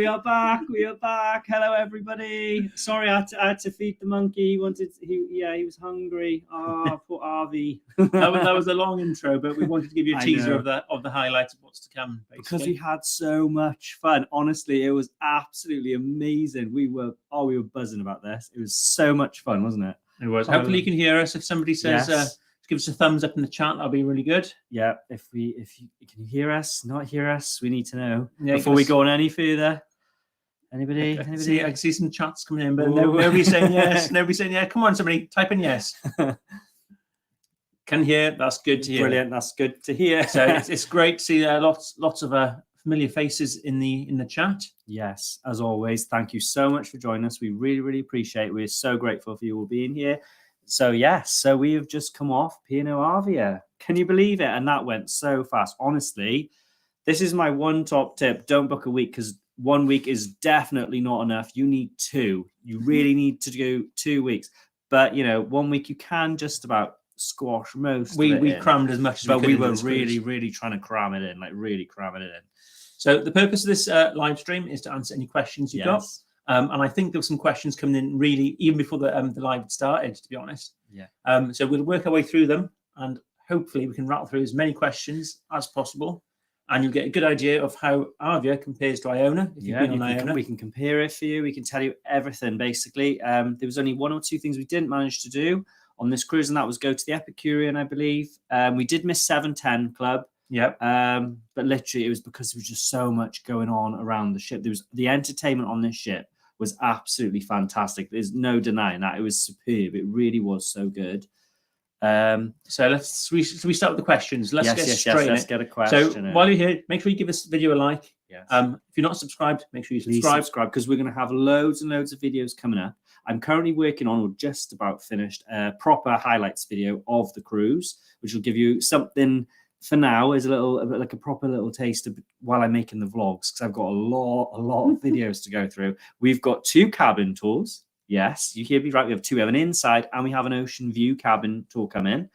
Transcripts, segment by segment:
are back. We are back. Hello, everybody. Sorry, I had to feed the monkey. He was hungry. Oh, poor Arvia. that was a long intro, but we wanted to give you a teaser of the highlights of what's to come. Basically. Because we had so much fun. Honestly, it was absolutely amazing. We were buzzing about this. It was so much fun, wasn't it? It was. Hopefully, you can hear us. If somebody says. Give us a thumbs up in the chat. That'll be really good. Yeah, if you can hear us, not hear us, we need to know before we go on any further. Anybody? I can see some chats coming in, but nobody's saying yes. Nobody's saying yeah. Come on, somebody type in yes. Can hear. That's good to hear. Brilliant. That's good to hear. So it's great to see lots of familiar faces in the chat. Yes, as always. Thank you so much for joining us. We really appreciate it. We're so grateful for you all being here. So we have just come off P&O Arvia. Can you believe it? And that went so fast. Honestly, this is my one top tip. Don't book a week because 1 week is definitely not enough. You need 2. You really need to do 2 weeks. But 1 week you can just about squash most. We crammed as much as but we could. We were really trying to cram it in, So the purpose of this live stream is to answer any questions you've got. And I think there were some questions coming in really even before the live had started, to be honest. Yeah. So we'll work our way through them, and hopefully we can rattle through as many questions as possible, and you'll get a good idea of how Arvia compares to Iona. If you've been on Iona, we can compare it for you. We can tell you everything basically. There was only 1 or 2 things we didn't manage to do on this cruise, and that was go to the Epicurean, I believe. We did miss 710 Club. Yep. But literally it was because there was just so much going on around the ship. There was the entertainment on this ship was absolutely fantastic. There's no denying that. It was superb. It really was so good. So we start with the questions. Let's get straight in. Let's get a question. So while you're here, make sure you give this video a like. Yes. If you're not subscribed, make sure you subscribe because we're going to have loads and loads of videos coming up. I'm currently working on, or just about finished, a proper highlights video of the cruise, which will give you something. For now, is a proper little taste of while I'm making the vlogs, because I've got a lot of videos to go through. We've got 2 cabin tours. Yes, you hear me right. We have 2. We have an inside and we have an ocean view cabin tour coming.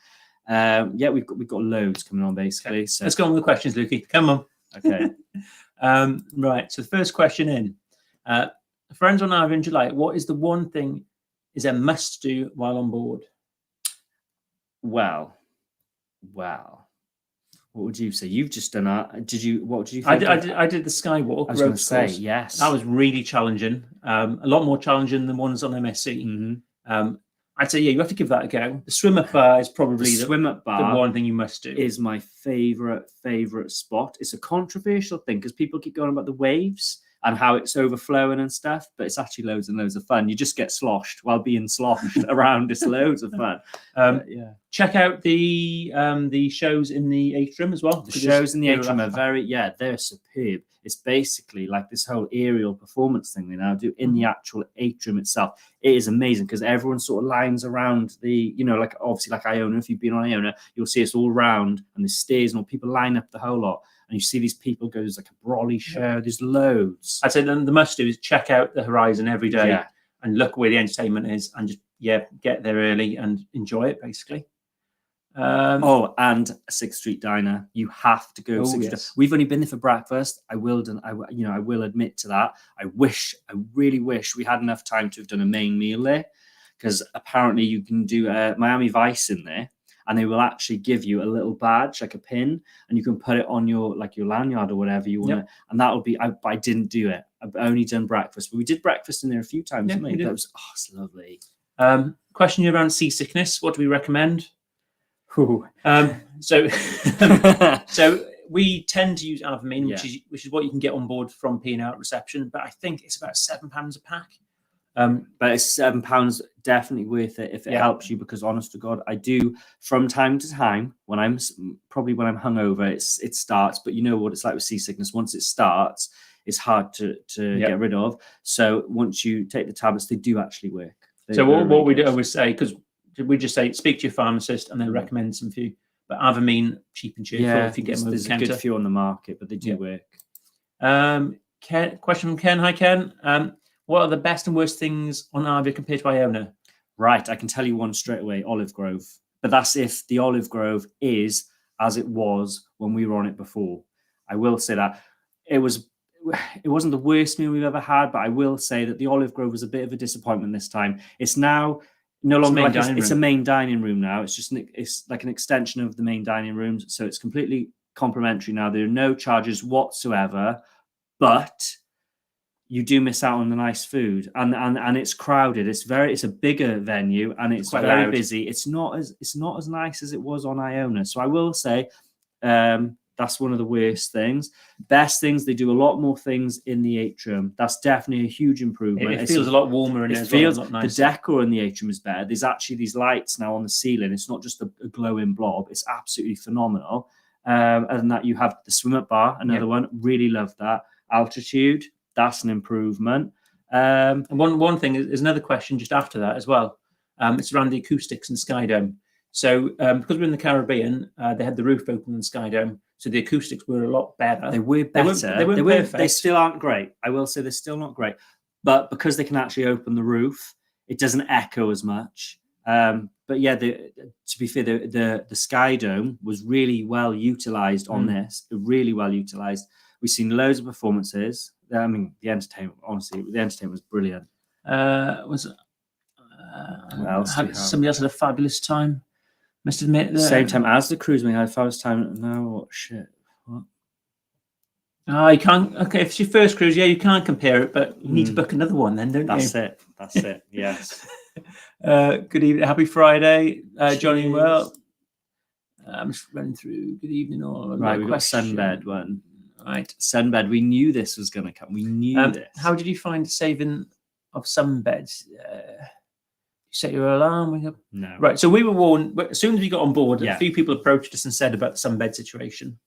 We've got loads coming on basically. Okay. So let's go on with the questions, Lukey. Come on. Okay. Right. So the first question in. Friends on Arvia in July. What is the one thing is a must do while on board? Well. What would you say? You've just done that. What did you think? I did the skywalk. I was going to say, yes. That was really challenging. A lot more challenging than ones on MSC. Mm-hmm. I'd say, you have to give that a go. The swim-up bar is probably the one thing you must do. Is my favorite spot. It's a controversial thing because people keep going about the waves and how it's overflowing and stuff, but it's actually loads and loads of fun. You just get sloshed while being sloshed around. It's loads of fun. Check out the shows in the atrium as well. The shows in the atrium are they're superb. It's basically like this whole aerial performance thing they now do in the actual atrium itself. It is amazing because everyone sort of lines around the, obviously like Iona. If you've been on Iona, you'll see it's all round and there's stairs and all people line up the whole lot. And you see these people go, there's like a brolly show, there's loads. I'd say then the must do is check out the horizon every day and look where the entertainment is and just, get there early and enjoy it, basically. And a 6th Street Diner. You have to go. We've only been there for breakfast. I will admit to that. I really wish we had enough time to have done a main meal there, because apparently you can do Miami Vice in there. And they will actually give you a little badge, like a pin, and you can put it on your lanyard or whatever you want. And that would be. I didn't do it. I've only done breakfast, but we did breakfast in there a few times. Yeah, That was it's lovely. Question around seasickness. What do we recommend? So we tend to use Avamine, which is what you can get on board from P&O at reception. But I think it's about £7 a pack. But it's £7 definitely worth it if it helps you, because honest to God, I do from time to time when I'm hungover, it starts. But you know what it's like with seasickness. Once it starts, it's hard to get rid of. So once you take the tablets, they do actually work. What we do always say, because we just say speak to your pharmacist and they'll recommend some for you. But Avamine, cheap and cheerful if you get them over the counter. There's a good few on the market, but they do work. Question from Ken. Hi, Ken. What are the best and worst things on Arvia compared to Iona? Right, I can tell you one straight away, Olive Grove. But that's if the Olive Grove is as it was when we were on it before. I will say that. it wasn't the worst meal we've ever had, but I will say that the Olive Grove was a bit of a disappointment this time. It's now no longer like it's a main dining room now. It's just it's like an extension of the main dining rooms, so it's completely complimentary now. There are no charges whatsoever, but you do miss out on the nice food, and it's crowded. It's a bigger venue, and it's very busy. It's not as nice as it was on Iona. So I will say that's one of the worst things. Best things, they do a lot more things in the atrium. That's definitely a huge improvement. It feels a lot warmer, and it feels a lot nicer. The decor in the atrium is better. There's actually these lights now on the ceiling. It's not just a glowing blob. It's absolutely phenomenal. Other than that, you have the swim up bar, another one. Really love that. Altitude, that's an improvement. And one thing is another question just after that as well. It's around the acoustics in Skydome. So because we're in the Caribbean, they had the roof open in Skydome, so the acoustics were a lot better. They were better. They weren't perfect. They still aren't great. I will say they're still not great. But because they can actually open the roof, it doesn't echo as much. But yeah, to be fair, the Skydome was really well utilized on this. Really well utilized. We've seen loads of performances. I mean, the entertainment, honestly, was brilliant. Somebody else had a fabulous time. Must admit, same time as the cruise, we had a fabulous time. No, what shit? What? Oh, you can't. Okay, if it's your first cruise, yeah, you can't compare it, but you need to book another one, then, don't you? That's it. Yes. Good evening, happy Friday, Johnny. Well, I'm just running through. Good evening, all. Right, we've got Sunbed one. Right, Sunbed. We knew this was going to come. We knew this. How did you find saving of Sunbeds? You set your alarm? No. Right, so we were warned as soon as we got on board. A few people approached us and said about the Sunbed situation.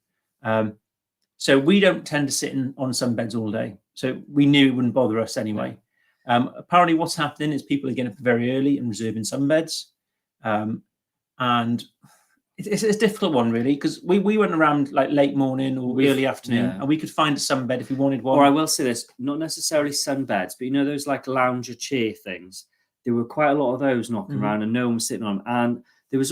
So we don't tend to sit on sunbeds all day. So we knew it wouldn't bother us anyway. Apparently, what's happening is people are getting up very early and reserving sunbeds, and it's a difficult one, really, because we went around like late morning or early afternoon, and we could find a sunbed if we wanted one. Or I will say this, not necessarily sunbeds, but you know those like lounger chair things? There were quite a lot of those knocking around, and no one was sitting on them. And there were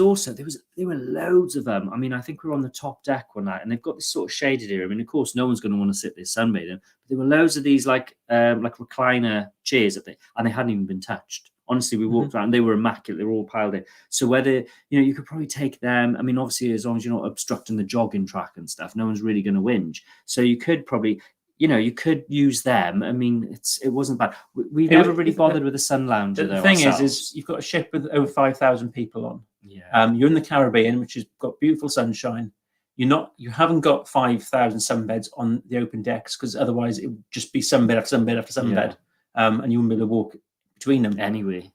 loads of them. I mean, I think we were on the top deck one night, and they've got this sort of shaded area. I mean, of course, no one's going to want to sit there sunbathing, but there were loads of these like recliner chairs up there, and they hadn't even been touched. Honestly, we walked around, they were immaculate, they were all piled in. So whether, you could probably take them, I mean, obviously, as long as you're not obstructing the jogging track and stuff, no one's really going to whinge. So you could probably, you could use them. I mean, it wasn't bad. We never really bothered with a sun lounger, though. The thing is you've got a ship with over 5,000 people on. Yeah. You're in the Caribbean, which has got beautiful sunshine. You haven't got 5,000 sunbeds on the open decks, because otherwise it would just be sunbed after sunbed after sunbed, and you wouldn't be able to walk between them anyway.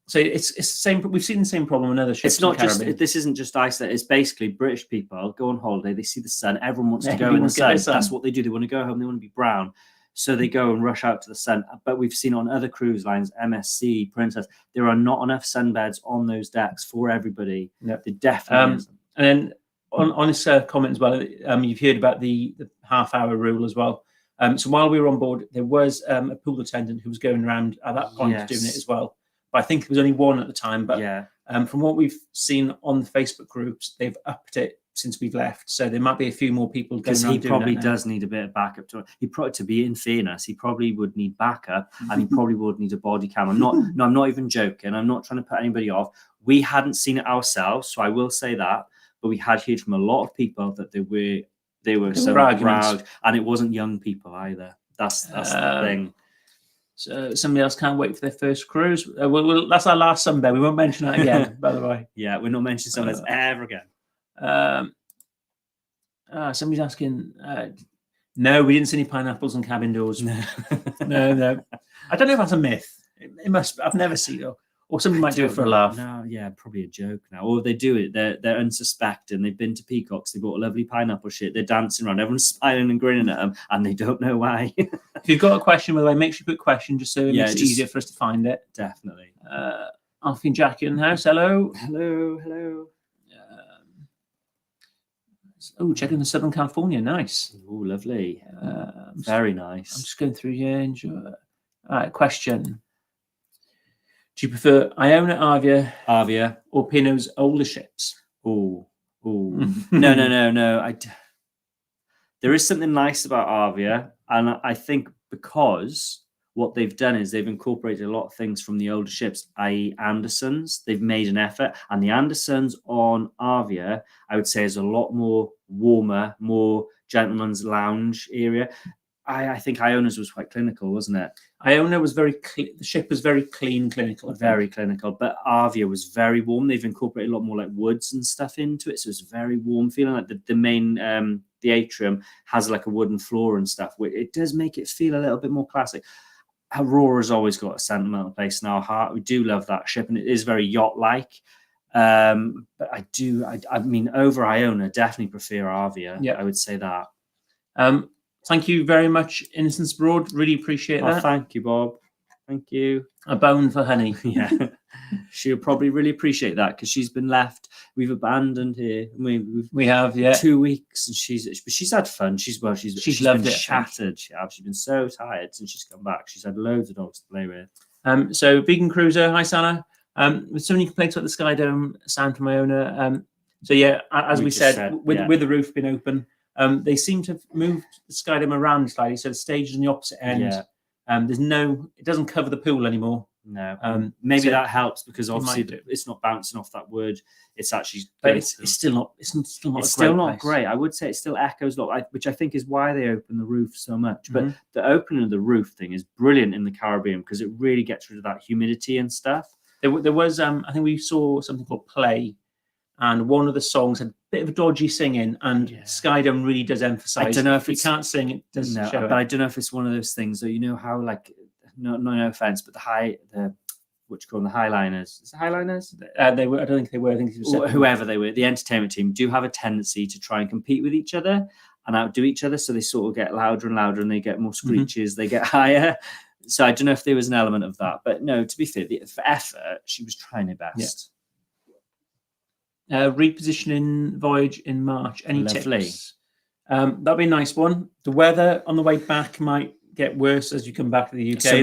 So it's the same. We've seen the same problem on other ships. It's not just. This isn't just Iceland. It's basically British people go on holiday. They see the sun. Everyone wants to go in the sun. That's what they do. They want to go home. They want to be brown. So they go and rush out to the sun. But we've seen on other cruise lines, MSC, Princess, there are not enough sunbeds on those decks for everybody. Yep. There definitely isn't. And then on his comment as well, you've heard about the half-hour rule as well. So while we were on board, there was a pool attendant who was going around at that point doing it as well. But I think there was only one at the time. But from what we've seen on the Facebook groups, they've upped it since we've left. So there might be a few more people going around. Because he probably does need a bit of backup. To be in fairness, he probably would need backup, and he probably would need a body cam. I'm not even joking. I'm not trying to put anybody off. We hadn't seen it ourselves, so I will say that. But we had heard from a lot of people that they were so proud, and it wasn't young people either. That's the thing. So somebody else can't wait for their first cruise. That's our last sunbed. We won't mention that again, by the way. Yeah, we're not mentioning sunbeds ever again. Somebody's asking. No, we didn't see any pineapples on cabin doors. No. No. I don't know if that's a myth. It must. I've never seen it. Or somebody might do it for a laugh. No, yeah, probably a joke now. Or they do it. They're unsuspecting. They've been to Peacocks. They bought a lovely pineapple shit. They're dancing around. Everyone's smiling and grinning at them, and they don't know why. If you've got a question, by the way, make sure you put question just so it makes it easier for us to find it. Definitely. Alfie and Jackie in the house. Hello. Hello. Checking the Southern California. Nice. Oh, lovely. Very nice. I'm just going through here. Enjoy. All right. Question. Do you prefer Iona Arvia, or P&O's older ships? No. There is something nice about Arvia. And I think because what they've done is they've incorporated a lot of things from the older ships, i.e. Andersons. They've made an effort. And the Andersons on Arvia, I would say, is a lot more warmer, more gentleman's lounge area. I think Iona's was quite clinical, wasn't it? Iona was very clean. The ship was very clean, clinical. Very clinical. But Arvia was very warm. They've incorporated a lot more like woods and stuff into it. So it's very warm feeling. Like the main, the atrium has like a wooden floor and stuff. It does make it feel a little bit more classic. Aurora's always got a sentimental place in our heart. We do love that ship, and it is very yacht-like. But I mean, over Iona, definitely prefer Arvia. Yeah, I would say that. Thank you very much, Innocence Broad. Really appreciate that. Thank you, Bob. Thank you. A bone for Honey. Yeah. She'll probably really appreciate that because she's been left. We've abandoned her. We have, yeah. 2 weeks, and she's had fun. She's loved been it. Shattered. She's been so tired since she's come back. She's had loads of dogs to play with. So Vegan Cruiser, hi Sana. With so many complaints about the Skydome sound from Iona. So yeah, as we said, with the roof being open. They seem to have moved the Skydome around slightly, so the stage is on the opposite end. Yeah. It doesn't cover the pool anymore. No. Maybe so that helps because obviously it's not bouncing off that wood. It's actually, but it's still not. It's still not great. I would say it still echoes a lot, which I think is why they open the roof so much. But the opening of the roof thing is brilliant in the Caribbean because it really gets rid of that humidity and stuff. There was, I think we saw something called Play, and one of the songs had a bit of a dodgy singing, and Skydome really does emphasize. I don't know if you can't sing, it doesn't show. But I don't know if it's one of those things that, you know how, like, no offense, but what you call them, the Highliners. Is it Highliners? They were. I don't think they were. I think it was whoever they were. The entertainment team do have a tendency to try and compete with each other and outdo each other. So they sort of get louder and louder, and they get more screeches. They get higher. So I don't know if there was an element of that, but no. To be fair, for effort, she was trying her best. Repositioning voyage in March. Any tips? That'd be a nice one. The weather on the way back might get worse as you come back to the UK. So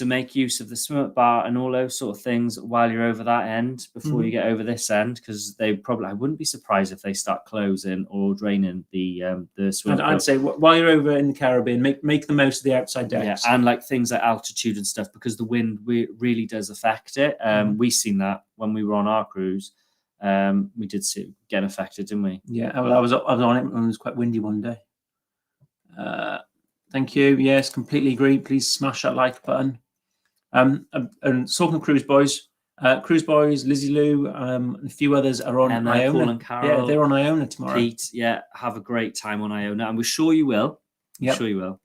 make use of the swim bar and all those sort of things while you're over that end before you get over this end, because I wouldn't be surprised if they start closing or draining the swim. I'd say while you're over in the Caribbean, make the most of the outside decks. Yeah, and like things like altitude and stuff, because the wind really does affect it. We've seen that when we were on our cruise. We did see it get affected, didn't we? Yeah, I was on it when it was quite windy one day. Thank you. Yes, completely agree. Please smash that like button. And talking of Cruise Boys, Lizzie Lou, and a few others are on Emma, Iona. Paul and Carol, yeah, they're on Iona tomorrow. Pete, have a great time on Iona, and we're sure you will. Yeah, sure you will.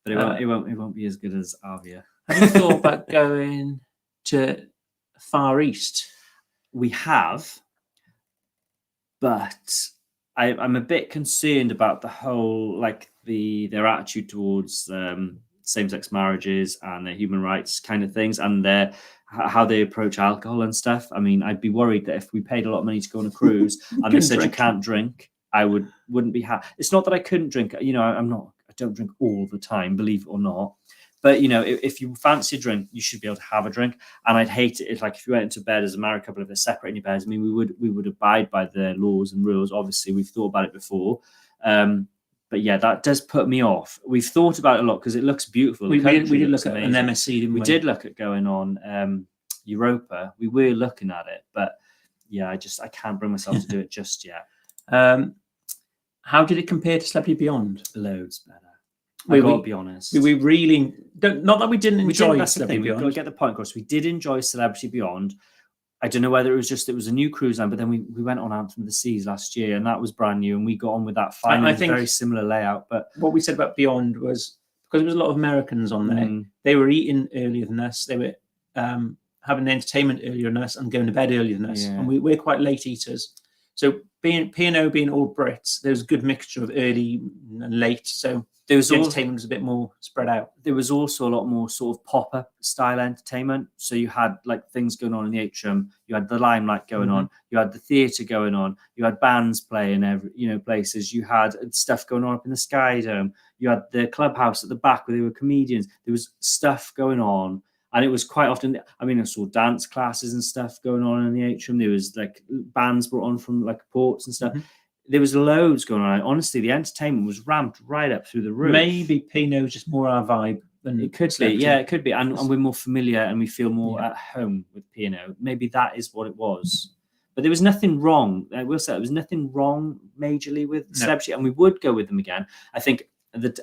But it won't be as good as Arvia. Have you thought about going to Far East? We have, but I'm a bit concerned about the whole, like, their attitude towards same-sex marriages and their human rights kind of things, and how they approach alcohol and stuff. I mean, I'd be worried that if we paid a lot of money to go on a cruise and they said you can't drink, I wouldn't be happy. It's not that I couldn't drink. You know, I don't drink all the time, believe it or not. But, you know, if you fancy a drink, you should be able to have a drink. And I'd hate it if you went into bed as a married couple, if they're separating your beds. I mean, we would abide by the laws and rules. Obviously, we've thought about it before. But yeah, that does put me off. We've thought about it a lot because it looks beautiful. We did look at an MSC, didn't we? We did look at going on Europa. We were looking at it. But yeah, I can't bring myself to do it just yet. How did it compare to Celebrity Beyond? Loads better. I've got to be honest. We really don't. Not that we didn't enjoy Celebrity Beyond. We've got to get the point across. We did enjoy Celebrity Beyond. I don't know whether it was a new cruise line, but then we went on Anthem of the Seas last year, and that was brand new, and we got on with that fine. I think very similar layout. But what we said about Beyond was because there was a lot of Americans on there. They were eating earlier than us. They were having entertainment earlier than us and going to bed earlier than us. Yeah. And we're quite late eaters. So P&O being all Brits, there was a good mixture of early and late. So the entertainment was a bit more spread out. There was also a lot more sort of pop-up style entertainment. So you had like things going on in the atrium. You had the limelight going on. You had the theatre going on. You had bands playing places. You had stuff going on up in the Skydome. You had the clubhouse at the back where there were comedians. There was stuff going on. And it was quite often, I mean, I saw dance classes and stuff going on in the atrium. There was like bands brought on from like ports and stuff. there was loads going on. Honestly, the entertainment was ramped right up through the roof. Maybe P&O is just more our vibe than it could be. Yeah, it could be. And we're more familiar and we feel more at home with P&O. Maybe that is what it was. But there was nothing wrong. I will say there was nothing wrong majorly with Celebrity, and we would go with them again. I think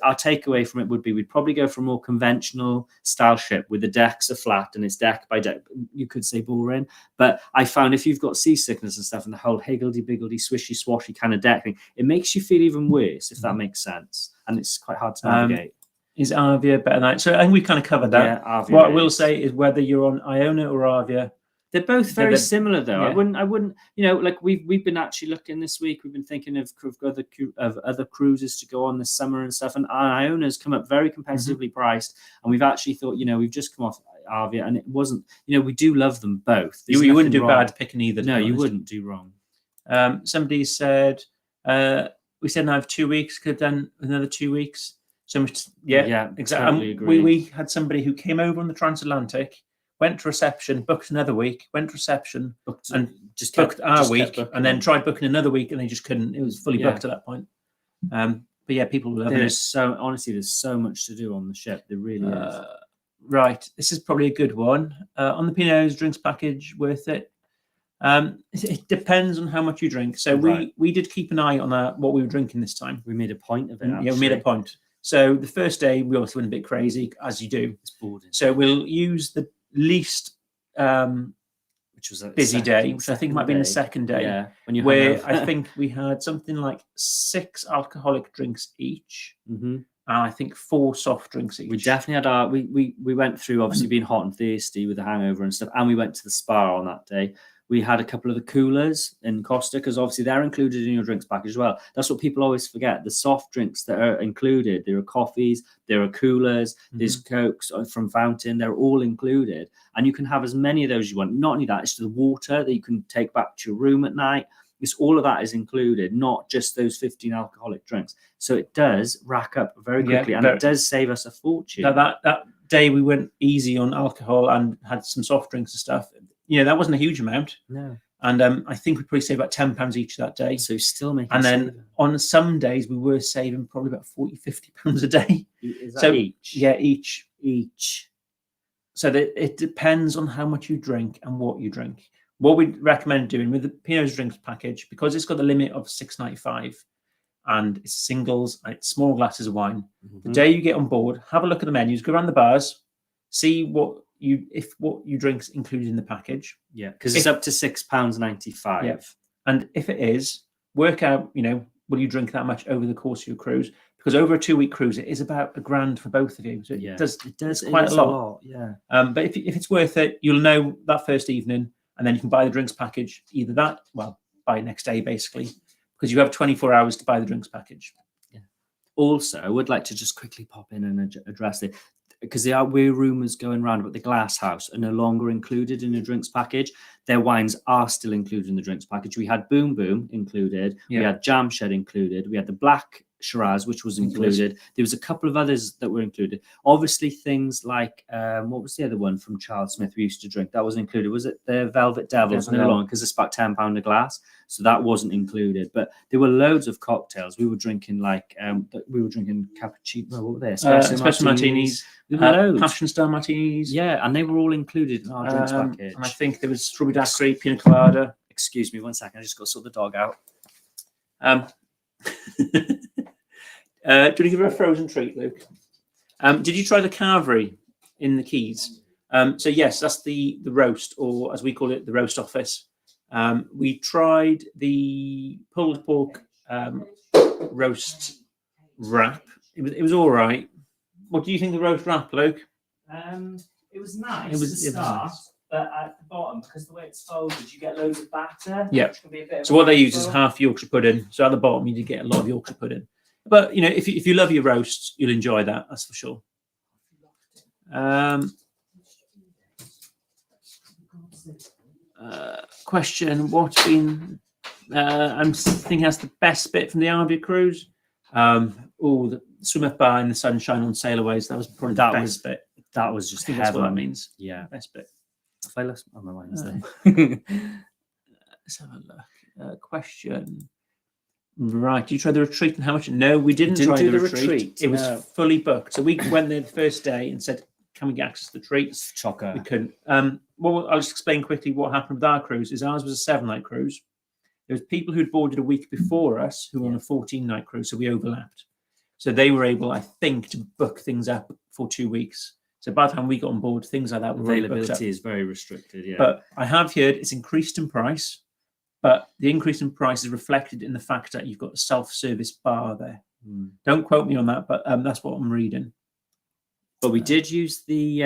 our takeaway from it would be we'd probably go for a more conventional style ship with the decks are flat and it's deck by deck. You could say boring, but I found if you've got seasickness and stuff and the whole higgledy-biggledy, swishy-swashy kind of deck thing, it makes you feel even worse, if that makes sense. And it's quite hard to navigate. Is Arvia better than that? So I think we kind of covered that. Yeah, Arvia what I will say is whether you're on Iona or Arvia, they're both very similar, though. Yeah. I wouldn't, you know, like we've been actually looking this week. We've been thinking of other cruises to go on this summer and stuff. And Iona's come up very competitively priced. And we've actually thought, you know, we've just come off Arvia, and it wasn't, you know, we do love them both. You wouldn't do bad picking either. No, you wouldn't do wrong. Somebody said, we said now have 2 weeks. Could have done another 2 weeks. So yeah, exactly. Totally we had somebody who came over on the transatlantic, went to reception, booked another week, went to reception, and just booked our week, and then tried booking another week, and they just couldn't. It was fully booked at that point. But yeah, people love it. So honestly, there's so much to do on the ship. There really is. Right, this is probably a good one. On the P&O's drinks package, worth it? It depends on how much you drink. So we did keep an eye on what we were drinking this time. We made a point of it. Yeah, we made a point. So the first day we also went a bit crazy, as you do. It's boring. So we'll use the least which was a busy day, which I think might be the second day. Yeah, where I think we had something like 6 alcoholic drinks each, and I think 4 soft drinks each. We definitely had our we went through obviously being hot and thirsty with the hangover and stuff, and we went to the spa on that day. We had a couple of the coolers in Costa because obviously they're included in your drinks package as well. That's what people always forget. The soft drinks that are included, there are coffees, there are coolers, there's Cokes from Fountain. They're all included. And you can have as many of those as you want. Not only that, it's the water that you can take back to your room at night. It's all of that is included, not just those 15 alcoholic drinks. So it does rack up very quickly, and it does save us a fortune. That day we went easy on alcohol and had some soft drinks and stuff. You know, that wasn't a huge amount. No. And I think we probably saved about £10 each that day. So still making. And then on some days we were saving probably about £40-50 a day. Is that each? Yeah, each. So that it depends on how much you drink and what you drink. What we recommend doing with the P&O's drinks package, because it's got the limit of $6.95 and it's singles and it's small glasses of wine. The day you get on board, have a look at the menus, go around the bars, see what you drink's included in the package. Yeah, because it's up to £6.95. Yeah. And if it is, work out, you know, will you drink that much over the course of your cruise? Because over a 2-week cruise, it is about £1,000 for both of you. So it does quite a lot. Yeah. But if it's worth it, you'll know that first evening, and then you can buy the drinks package either by next day basically, because you have 24 hours to buy the drinks package. Yeah. Also, I would like to just quickly pop in and address it, because there were rumours going around about the Glass House are no longer included in the drinks package. Their wines are still included in the drinks package. We had Boom Boom included. Yeah. We had Jam Shed included. We had the Black Shiraz, which was included. There was a couple of others that were included. Obviously, things like, what was the other one from Charles Smith we used to drink? That wasn't included. Was it the Velvet Devils? No longer, because it's about £10 a glass. So that wasn't included. But there were loads of cocktails. We were drinking cappuccino. What were they? Espresso martinis. Passion style martinis. Yeah, and they were all included in our drinks package. And I think there was strawberry daiquiri, pina colada. Excuse me 1 second. I just got to sort the dog out. Do you want to give her a frozen treat, Luke? Did you try the carvery in the Quays? So yes, that's the roast, or as we call it, the roast office. We tried the pulled pork roast wrap. It was all right. What do you think of the roast wrap, Luke? It was nice at the start, but at the bottom, because the way it's folded, you get loads of batter. Yeah. Which can be a bit So what they use is half Yorkshire pudding. So at the bottom, you do get a lot of Yorkshire pudding. But you know, if you love your roasts, you'll enjoy that. That's for sure. Question: what's been? I'm thinking that's the best bit from the Arvia cruise. The swim up bar in the sunshine on sailways. That was probably the best bit. That was just that's what that means. Yeah, best bit. If I lost my mind, let's have a look. Question. Right. You tried the retreat and how much? No, we didn't try do the the retreat. retreat, It was no. fully booked. So we went there the first day and said, can we get access to the retreats? Chocker. We couldn't. Well, I'll just explain quickly what happened with our cruise. Is ours was a 7-night cruise. There was people who'd boarded a week before us who were on a 14-night cruise, so we overlapped. So they were able, I think, to book things up for 2 weeks. So by the time we got on board, things like that were availability is very restricted. Yeah, but I have heard it's increased in price. But the increase in price is reflected in the fact that you've got a self-service bar there. Don't quote me on that, but that's what I'm reading. But we did use the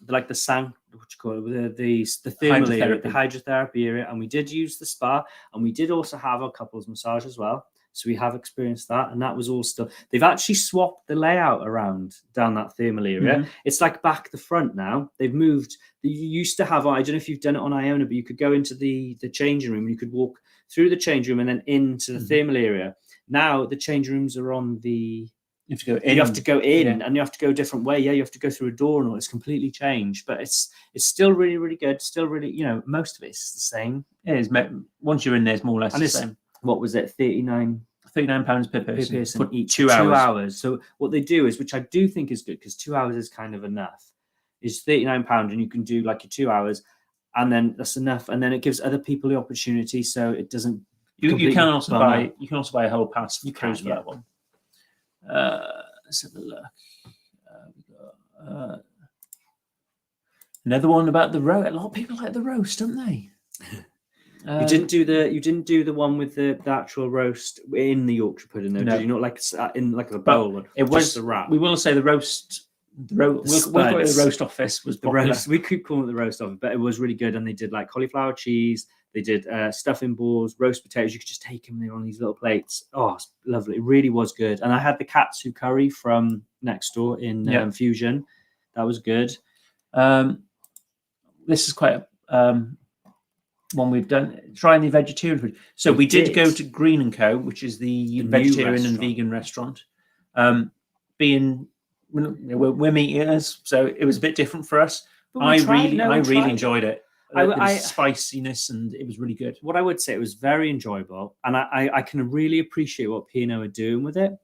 like the sang, what you call it, the thermal area, the hydrotherapy area, and we did use the spa, and we did also have a couples massage as well. So we have experienced that, and that was all still. They've actually swapped the layout around down that thermal area. It's like back the front now. They've moved. You used to have, I don't know if you've done it on Iona, but you could go into the changing room and you could walk through the changing room and then into the thermal area. Now the changing rooms are on the. You have to go in. You have to go in, and you have to go a different way. Yeah, you have to go through a door, and all. It's completely changed. But it's still really, really good. Still really, most of it's the same. It is. Once you're in there, it's more or less the same. What was it? £39 per person for each 2 hours. So what they do is, which I do think is good, because 2 hours is kind of enough, is £39, and you can do like your 2 hours, and then that's enough, and then it gives other people the opportunity, so it doesn't. You can also buy a whole pass for cruise for that one. Let's have a look. We got another one about the roast. A lot of people like the roast, don't they? You didn't do the one with the actual roast in the Yorkshire pudding, though. No. Did you not, like in like a bowl? But it was the wrap. We will say the roast. We'll call it the roast office. Was the roast? We could call it the roast office, but it was really good. And they did like cauliflower cheese. They did stuffing balls, roast potatoes. You could just take them. They were on these little plates. Oh, it's lovely. It really was good. And I had the katsu curry from next door in Fusion. That was good. This is quite a one we've done. Trying the vegetarian food. So we did go to Green & Co., which is the vegetarian and vegan restaurant. We're meat eaters, so it was a bit different for us. I really enjoyed it. Spiciness, and it was really good. What I would say, it was very enjoyable, and I can really appreciate what P&O are doing with it.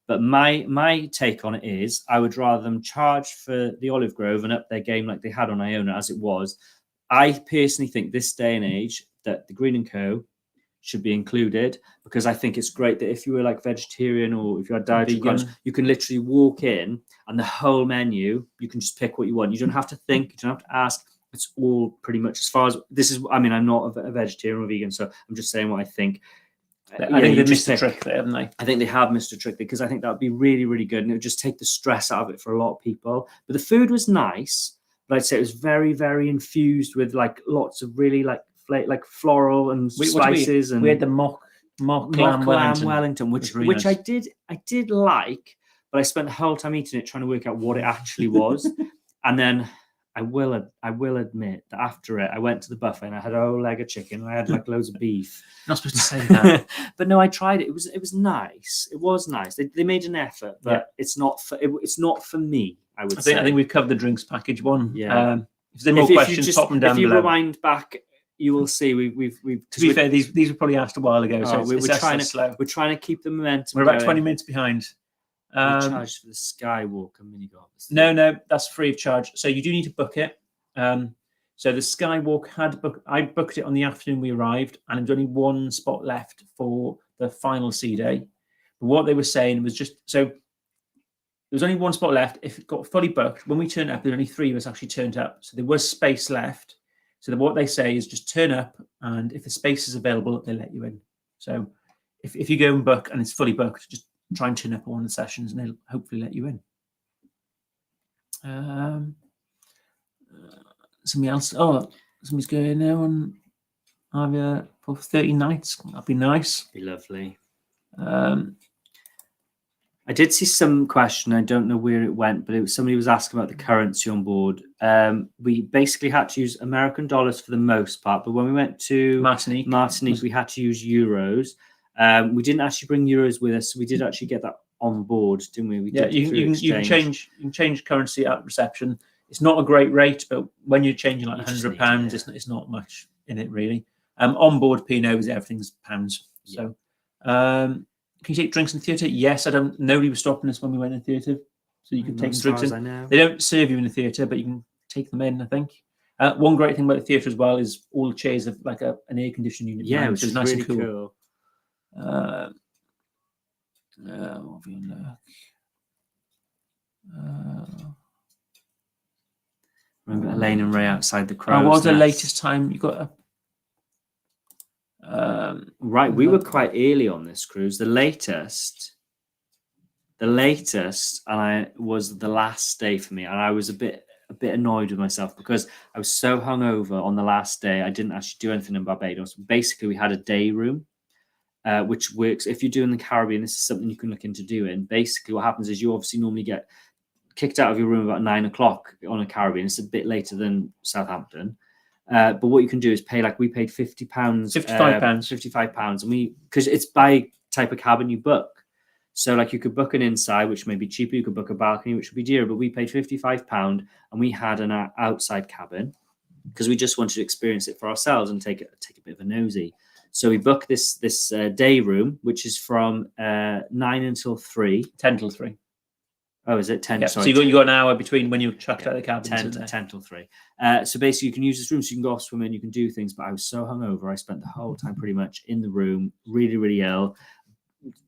But my take on it is, I would rather them charge for the Olive Grove and up their game like they had on Iona as it was. I personally think this day and age that the Green & Co. should be included, because I think it's great that if you were like vegetarian or if you had dietary requirements, you can literally walk in and the whole menu, you can just pick what you want. You don't have to think, you don't have to ask. It's all pretty much, as far as this is, I mean, I'm not a vegetarian or vegan, so I'm just saying what I think. I think they've missed a trick there, haven't they? I think they have missed a trick, because I think that would be really, really good, and it would just take the stress out of it for a lot of people. But the food was nice, but I'd say it was very, very infused with like lots of really like floral and spices. And we had the mock lamb Wellington, which nice. I did like, but I spent the whole time eating it trying to work out what it actually was. And then I will admit that after it, I went to the buffet and I had a whole leg of chicken. And I had like loads of beef. Not supposed to say that, but no, I tried it. It was nice. It was nice. They made an effort, but it's not for me. I think we've covered the drinks package one. Yeah. If there's more questions, pop them down below. If you rewind back, you will see we've. To be fair, these were probably asked a while ago, so we're trying to keep the momentum. We're about 20 minutes behind. We charged for the Skywalker mini golf. No, that's free of charge. So you do need to book it. So the Skywalk I booked it on the afternoon we arrived, and there was only one spot left for the final sea day. But what they were saying was just so. There was only one spot left. If it got fully booked, when we turned up, there were only 3 of us actually turned up. So there was space left. So what they say is just turn up, and if the space is available, they let you in. So if you go and book and it's fully booked, just try and turn up at one of the sessions, and they'll hopefully let you in. Somebody else. Oh, somebody's going there on Arvia for 30 nights. That'd be nice. Be lovely. I did see some question. I don't know where it went, but somebody was asking about the currency on board. We basically had to use American dollars for the most part, but when we went to Martinique, we had to use euros. We didn't actually bring euros with us, so we did actually get that on board, didn't we? You can change currency at reception. It's not a great rate, but when you're changing like £100, it's not much in it really. On board P&O, everything's pounds. Yeah. So Can you take drinks in the theatre? Yes, nobody was stopping us when we went in the theatre, so you could take drinks in. I know. They don't serve you in the theatre, but you can take them in, I think. One great thing about the theatre as well is all the chairs have like an air conditioning unit. Yeah, which is nice really and cool. cool. What have we look? Remember Elaine and Ray outside the Crow's What was the Nest? latest time you got? Right, we were quite early on this cruise. The latest, and was the last day for me, and I was a bit annoyed with myself because I was so hungover on the last day. I didn't actually do anything in Barbados. Basically, we had a day room, which works if you're doing the Caribbean. This is something you can look into doing. Basically, what happens is you obviously normally get kicked out of your room about 9 o'clock on a Caribbean. It's a bit later than Southampton. But what you can do is pay, like we paid £50, £55, and because it's by type of cabin you book. So like you could book an inside, which may be cheaper. You could book a balcony, which would be dearer. But we paid £55, and we had an outside cabin because we just wanted to experience it for ourselves and take a bit of a nosy. So we booked this day room, which is from 9 until 3, 10 till 3. Oh, is it 10? Yeah, sorry, so you got an hour between when you're chucked out of the cabin. 10 till 3. So basically, you can use this room, so you can go off swimming, you can do things. But I was so hungover, I spent the whole time pretty much in the room, really, really ill.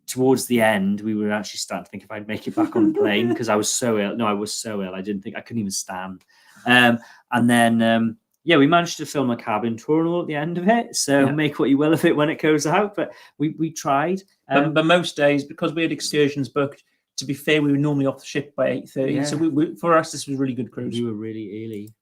Towards the end, we were actually starting to think if I'd make it back on the plane because I was so ill. No, I was so ill. I couldn't even stand. And then, we managed to film a cabin tour and all at the end of it. So make what you will of it when it goes out. But we tried. But most days, because we had excursions booked, to be fair, we were normally off the ship by 8:30. Yeah. So for us, this was a really good cruise. We were really early.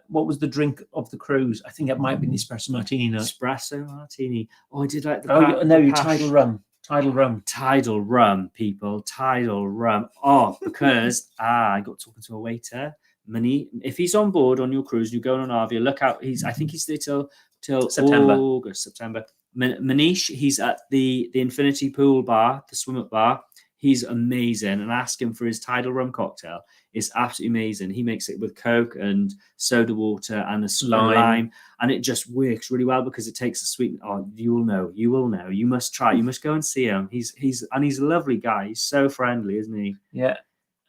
What was the drink of the cruise? I think it might have been the espresso martini. Espresso martini. Oh, I did like the tidal rum. Tidal rum, people. Tidal rum. Oh, because I got talking to a waiter. If he's on board on your cruise, you go on Arvia, look out. I think he's there till September. Manish, he's at the infinity pool bar, the swim up bar. He's amazing, and ask him for his tidal rum cocktail. It's absolutely amazing. He makes it with Coke and soda water and a lime, and it just works really well because it takes a sweet. Oh, you will know. You must try. You must go and see him. He's a lovely guy. He's so friendly, isn't he? Yeah.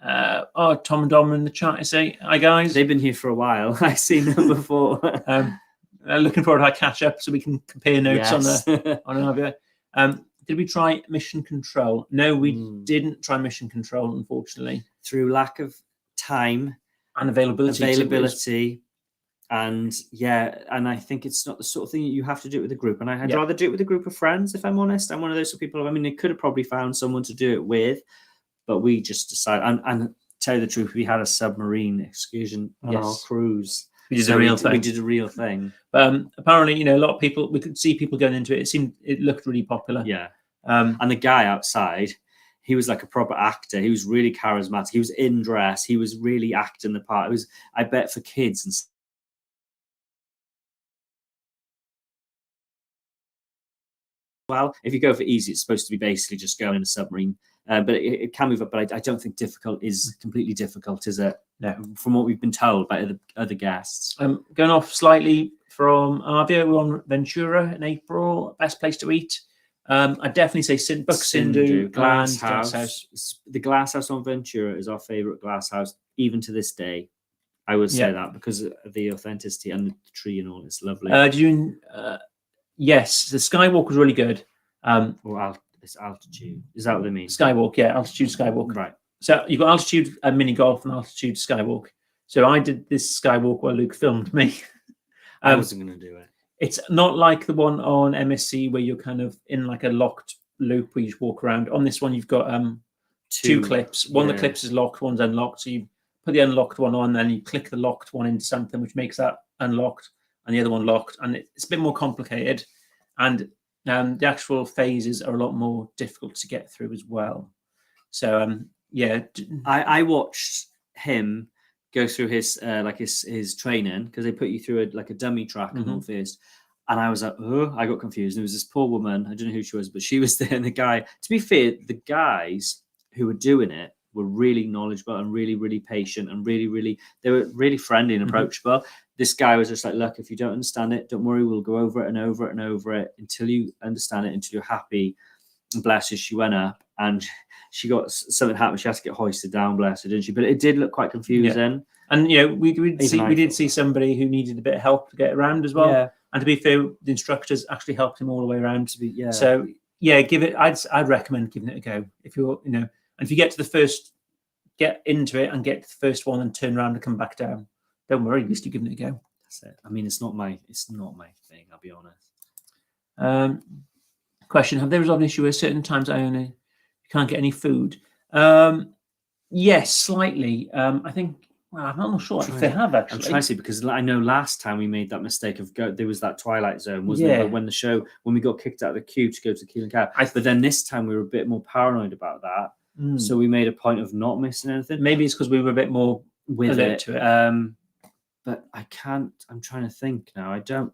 Tom and Dom in the chat. I say hi, guys. They've been here for a while. I've seen them before. Looking forward to our catch up so we can compare notes on Arvia. Did we try mission control? No, we didn't try mission control, unfortunately. Through lack of time and availability. And I think it's not the sort of thing you have to do it with a group. And I'd rather do it with a group of friends, if I'm honest. I'm one of those sort of people. I mean, they could have probably found someone to do it with, but we just decided. And tell you the truth, we had a submarine excursion on our cruise. We did a real thing. We did a real thing. Apparently, a lot of people, we could see people going into it. It looked really popular. Yeah. And the guy outside, he was like a proper actor. He was really charismatic. He was in dress. He was really acting the part. It was, I bet, for kids and well, if you go for easy, it's supposed to be basically just going in a submarine. But it can move up. But I don't think difficult is completely difficult, is it? No. From what we've been told by other guests. Going off slightly from Arvia, we're on Ventura in April. Best place to eat. I'd definitely say Sindhu, Glass House. The Glass House on Ventura is our favourite glass house, even to this day. I would say that because of the authenticity and the tree and all. It's lovely. Yes, the skywalk was really good. This altitude. Is that what they mean? Skywalk, yeah, altitude skywalk. Right. So you've got altitude mini golf and altitude skywalk. So I did this skywalk while Luke filmed me. I wasn't going to do it. It's not like the one on MSC where you're kind of in like a locked loop where you just walk around. On this one, you've got two clips. One of the clips is locked, one's unlocked. So you put the unlocked one on, then you click the locked one into something, which makes that unlocked, and the other one locked. And it's a bit more complicated. And the actual phases are a lot more difficult to get through as well. So, I watched him go through his training because they put you through a dummy track and all first. And I was like, I got confused. There was this poor woman, I don't know who she was, but she was there. And the guy, to be fair, the guys who were doing it were really knowledgeable and really, really patient and they were really friendly and approachable. This guy was just like, look, if you don't understand it, don't worry, we'll go over it and over it and over it until you understand it, until you're happy. And bless her, she went up and she got something happened. She has to get hoisted down, bless her, didn't she? But it did look quite confusing. Yeah. And we did see somebody who needed a bit of help to get around as well. Yeah. And to be fair, the instructors actually helped him all the way around. So give it. I'd recommend giving it a go if you're and if you get into it and get to the first one and turn around and come back down. Don't worry, at least you're giving it a go. That's it. I mean, it's not my thing. I'll be honest. Question: have they resolved an issue where certain times you can't get any food? Yes, slightly. I think. Well, I'm not sure if they have actually. I'm trying to see because I know last time we made that mistake of there was that twilight zone, wasn't there? When we got kicked out of the queue to go to Keel and Cow. But then this time we were a bit more paranoid about that. So we made a point of not missing anything. Maybe it's because we were a bit more with it. But I can't. I'm trying to think now. I don't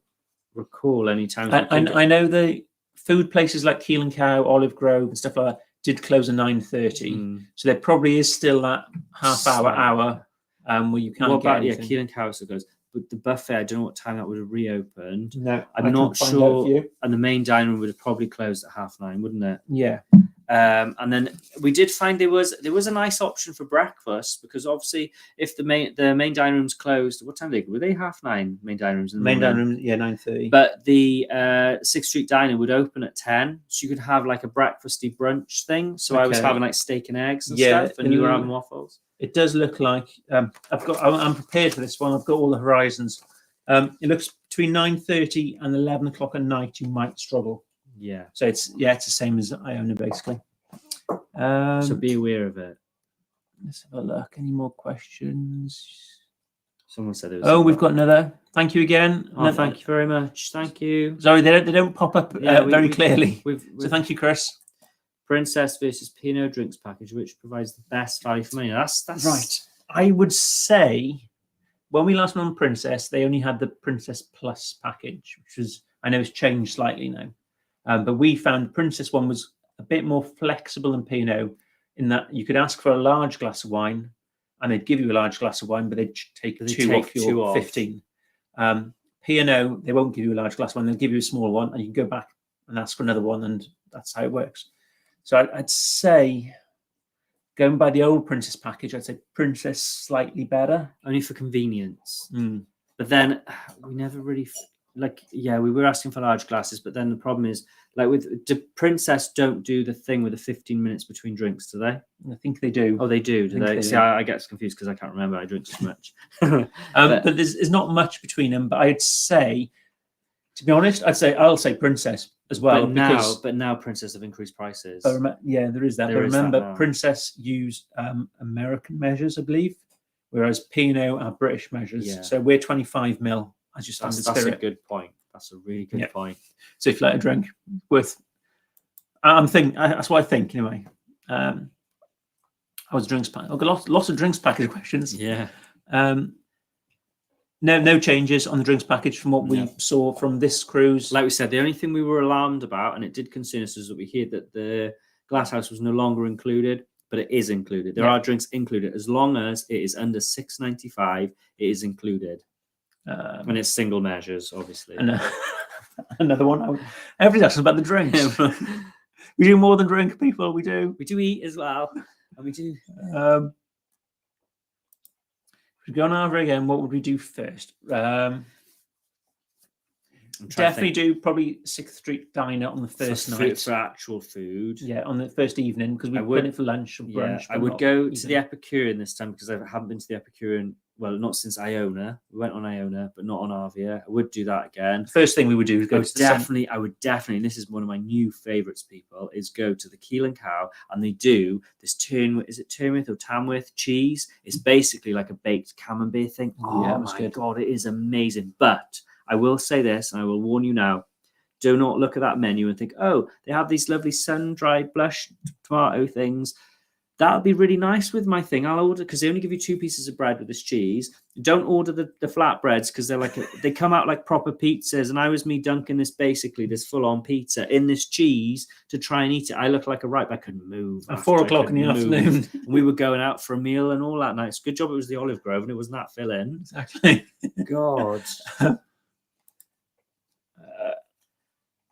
recall any times. I know the food places like Keel and Cow, Olive Grove, and stuff like that did close at 9:30. So there probably is still that hour where you can't get anything. Keel and Cow still goes. But the buffet, I don't know what time that would have reopened. No, I'm not sure. And the main dining room would have probably closed at 9:30, wouldn't it? Yeah. And then we did find there was a nice option for breakfast because obviously if the main dining room's closed, what time were they 9:30? Main dining rooms. Main dining room, 9:30. But the 6th Street Diner would open at 10, so you could have like a breakfasty brunch thing. So I was having like steak and eggs and stuff, and you were having waffles. It does look like I'm prepared for this one. I've got all the horizons. It looks between 9:30 and 11 o'clock at night. You might struggle. Yeah. So it's the same as Iona basically. So be aware of it. Let's have a look. Any more questions? Someone said it was. We've got another. Thank you again. Thank you very much. Thank you. Sorry, they don't pop up very clearly. So thank you, Chris. Princess versus P&O drinks package, which provides the best value for money. That's right. I would say when we last went on Princess, they only had the Princess Plus package, which was I know it's changed slightly now. But we found the Princess one was a bit more flexible than P&O in that you could ask for a large glass of wine and they'd give you a large glass of wine, but they'd take two off your 15. P&O, they won't give you a large glass of wine. They'll give you a small one and you can go back and ask for another one. And that's how it works. So I'd say going by the old Princess package, I'd say Princess slightly better. Only for convenience. But then we never really... we were asking for large glasses, but then the problem is, Princess don't do the thing with the 15 minutes between drinks, do they? I think they do. Oh, they do. Do they? See, I get confused because I can't remember. I drink so much. But there's not much between them. But I'd say, to be honest, I'll say Princess as well. But now Princess have increased prices. But there is that. But remember, Princess use American measures, I believe, whereas P&O are British measures. Yeah. So we're 25 ml. That's a good point. That's a really good point. So if you like a drink, I'm thinking. That's what I think anyway. I was drinks pack. I've got lots of drinks package questions. Yeah. No changes on the drinks package from what we saw from this cruise. Like we said, the only thing we were alarmed about, and it did concern us, is that we hear that the glasshouse was no longer included, but it is included. There are drinks included as long as it is under $6.95. It is included. And it's single measures, obviously. Another one. Everybody's asking about the drinks. We do more than drink, people. We do eat as well, and we do. If we go on Arvia again, what would we do first? Definitely do probably 6th Street Diner on the first night for actual food. Yeah, on the first evening because we've done it for lunch or brunch. I would go to the Epicurean this time because I haven't been to the Epicurean. Well, not since Iona. We went on Iona, but not on Arvia. I would do that again. First thing we would do is go to the I would definitely, and this is one of my new favourites, people, is go to the Keel and Cow, and they do this Turnwith or Tamworth cheese? It's basically like a baked camembert thing. Oh my God, it is amazing. But I will say this, and I will warn you now, do not look at that menu and think, oh, they have these lovely sun-dried blush tomato things. That would be really nice with my thing. I'll order, because they only give you 2 pieces of bread with this cheese. Don't order the flatbreads because they're they come out like proper pizzas. And I was dunking this full-on pizza in this cheese to try and eat it. I looked like a ripe. I couldn't move. At 4 o'clock in the afternoon. And we were going out for a meal and all that night. It's a good job it was the Olive Grove and it wasn't that filling. Exactly. God.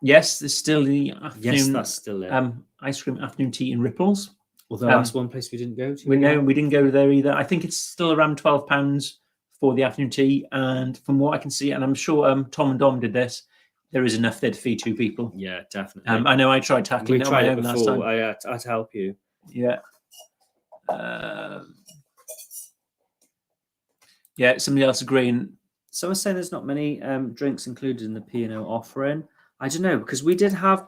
Yes, there's still the afternoon. Yes, that's still there. Ice cream afternoon tea in Ripples. Although that's one place we didn't go to. We didn't go there either. I think it's still around £12 for the afternoon tea. And from what I can see, and I'm sure Tom and Dom did this, there is enough there to feed 2 people. Yeah, definitely. I know I tried tackling it on my own last time. I had to help you. Yeah. Yeah, somebody else agreeing. Someone's saying there's not many drinks included in the P&O offering. I don't know, because we did have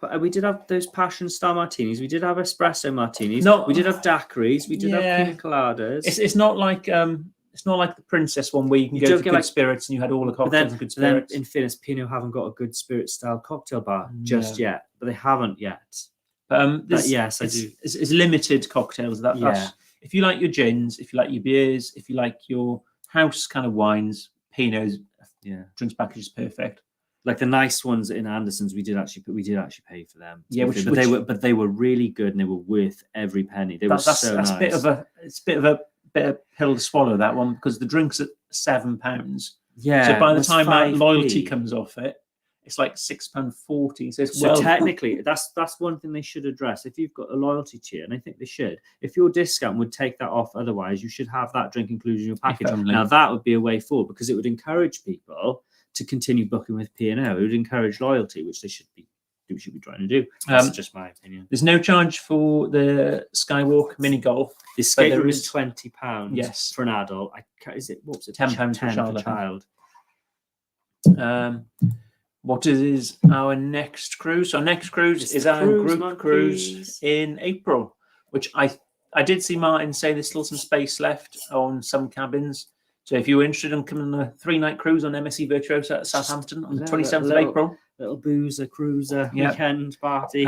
those passion style martinis. We did have espresso martinis. We did have daiquiris. We did have pina coladas. It's not like the Princess one where you can go to good spirits and you had all the cocktails and good spirits. Then, in fairness, P&O haven't got a good spirit style cocktail bar just yet, but they haven't yet. But yes, I do. It's limited cocktails. If you like your gins, if you like your beers, if you like your house kind of wines, P&O's drinks package is perfect. Like the nice ones in Anderson's, we did actually pay for them. Yeah, but they were really good and they were worth every penny. That's nice. A bit of a pill to swallow, that one, because the drink's at £7. Yeah. So by the time that loyalty comes off it, it's like £6.40. So technically, that's one thing they should address. If you've got a loyalty tier, and I think they should, if your discount would take that off, otherwise you should have that drink included in your package. Now that would be a way forward, because it would encourage people to continue booking with P&O. It would encourage loyalty, which they should be trying to do. That's just my opinion. There's no charge for the Skywalk mini golf. The escape room is £20. Yes, for an adult. What was it? £10 for a child. What is our next cruise? Our next cruise is our group cruise in April, which I did see Martin say there's still some space left on some cabins. So if you're interested in coming on a 3-night cruise on MSC Virtuosa at Southampton on the 27th of April. Little boozer, cruiser, weekend party.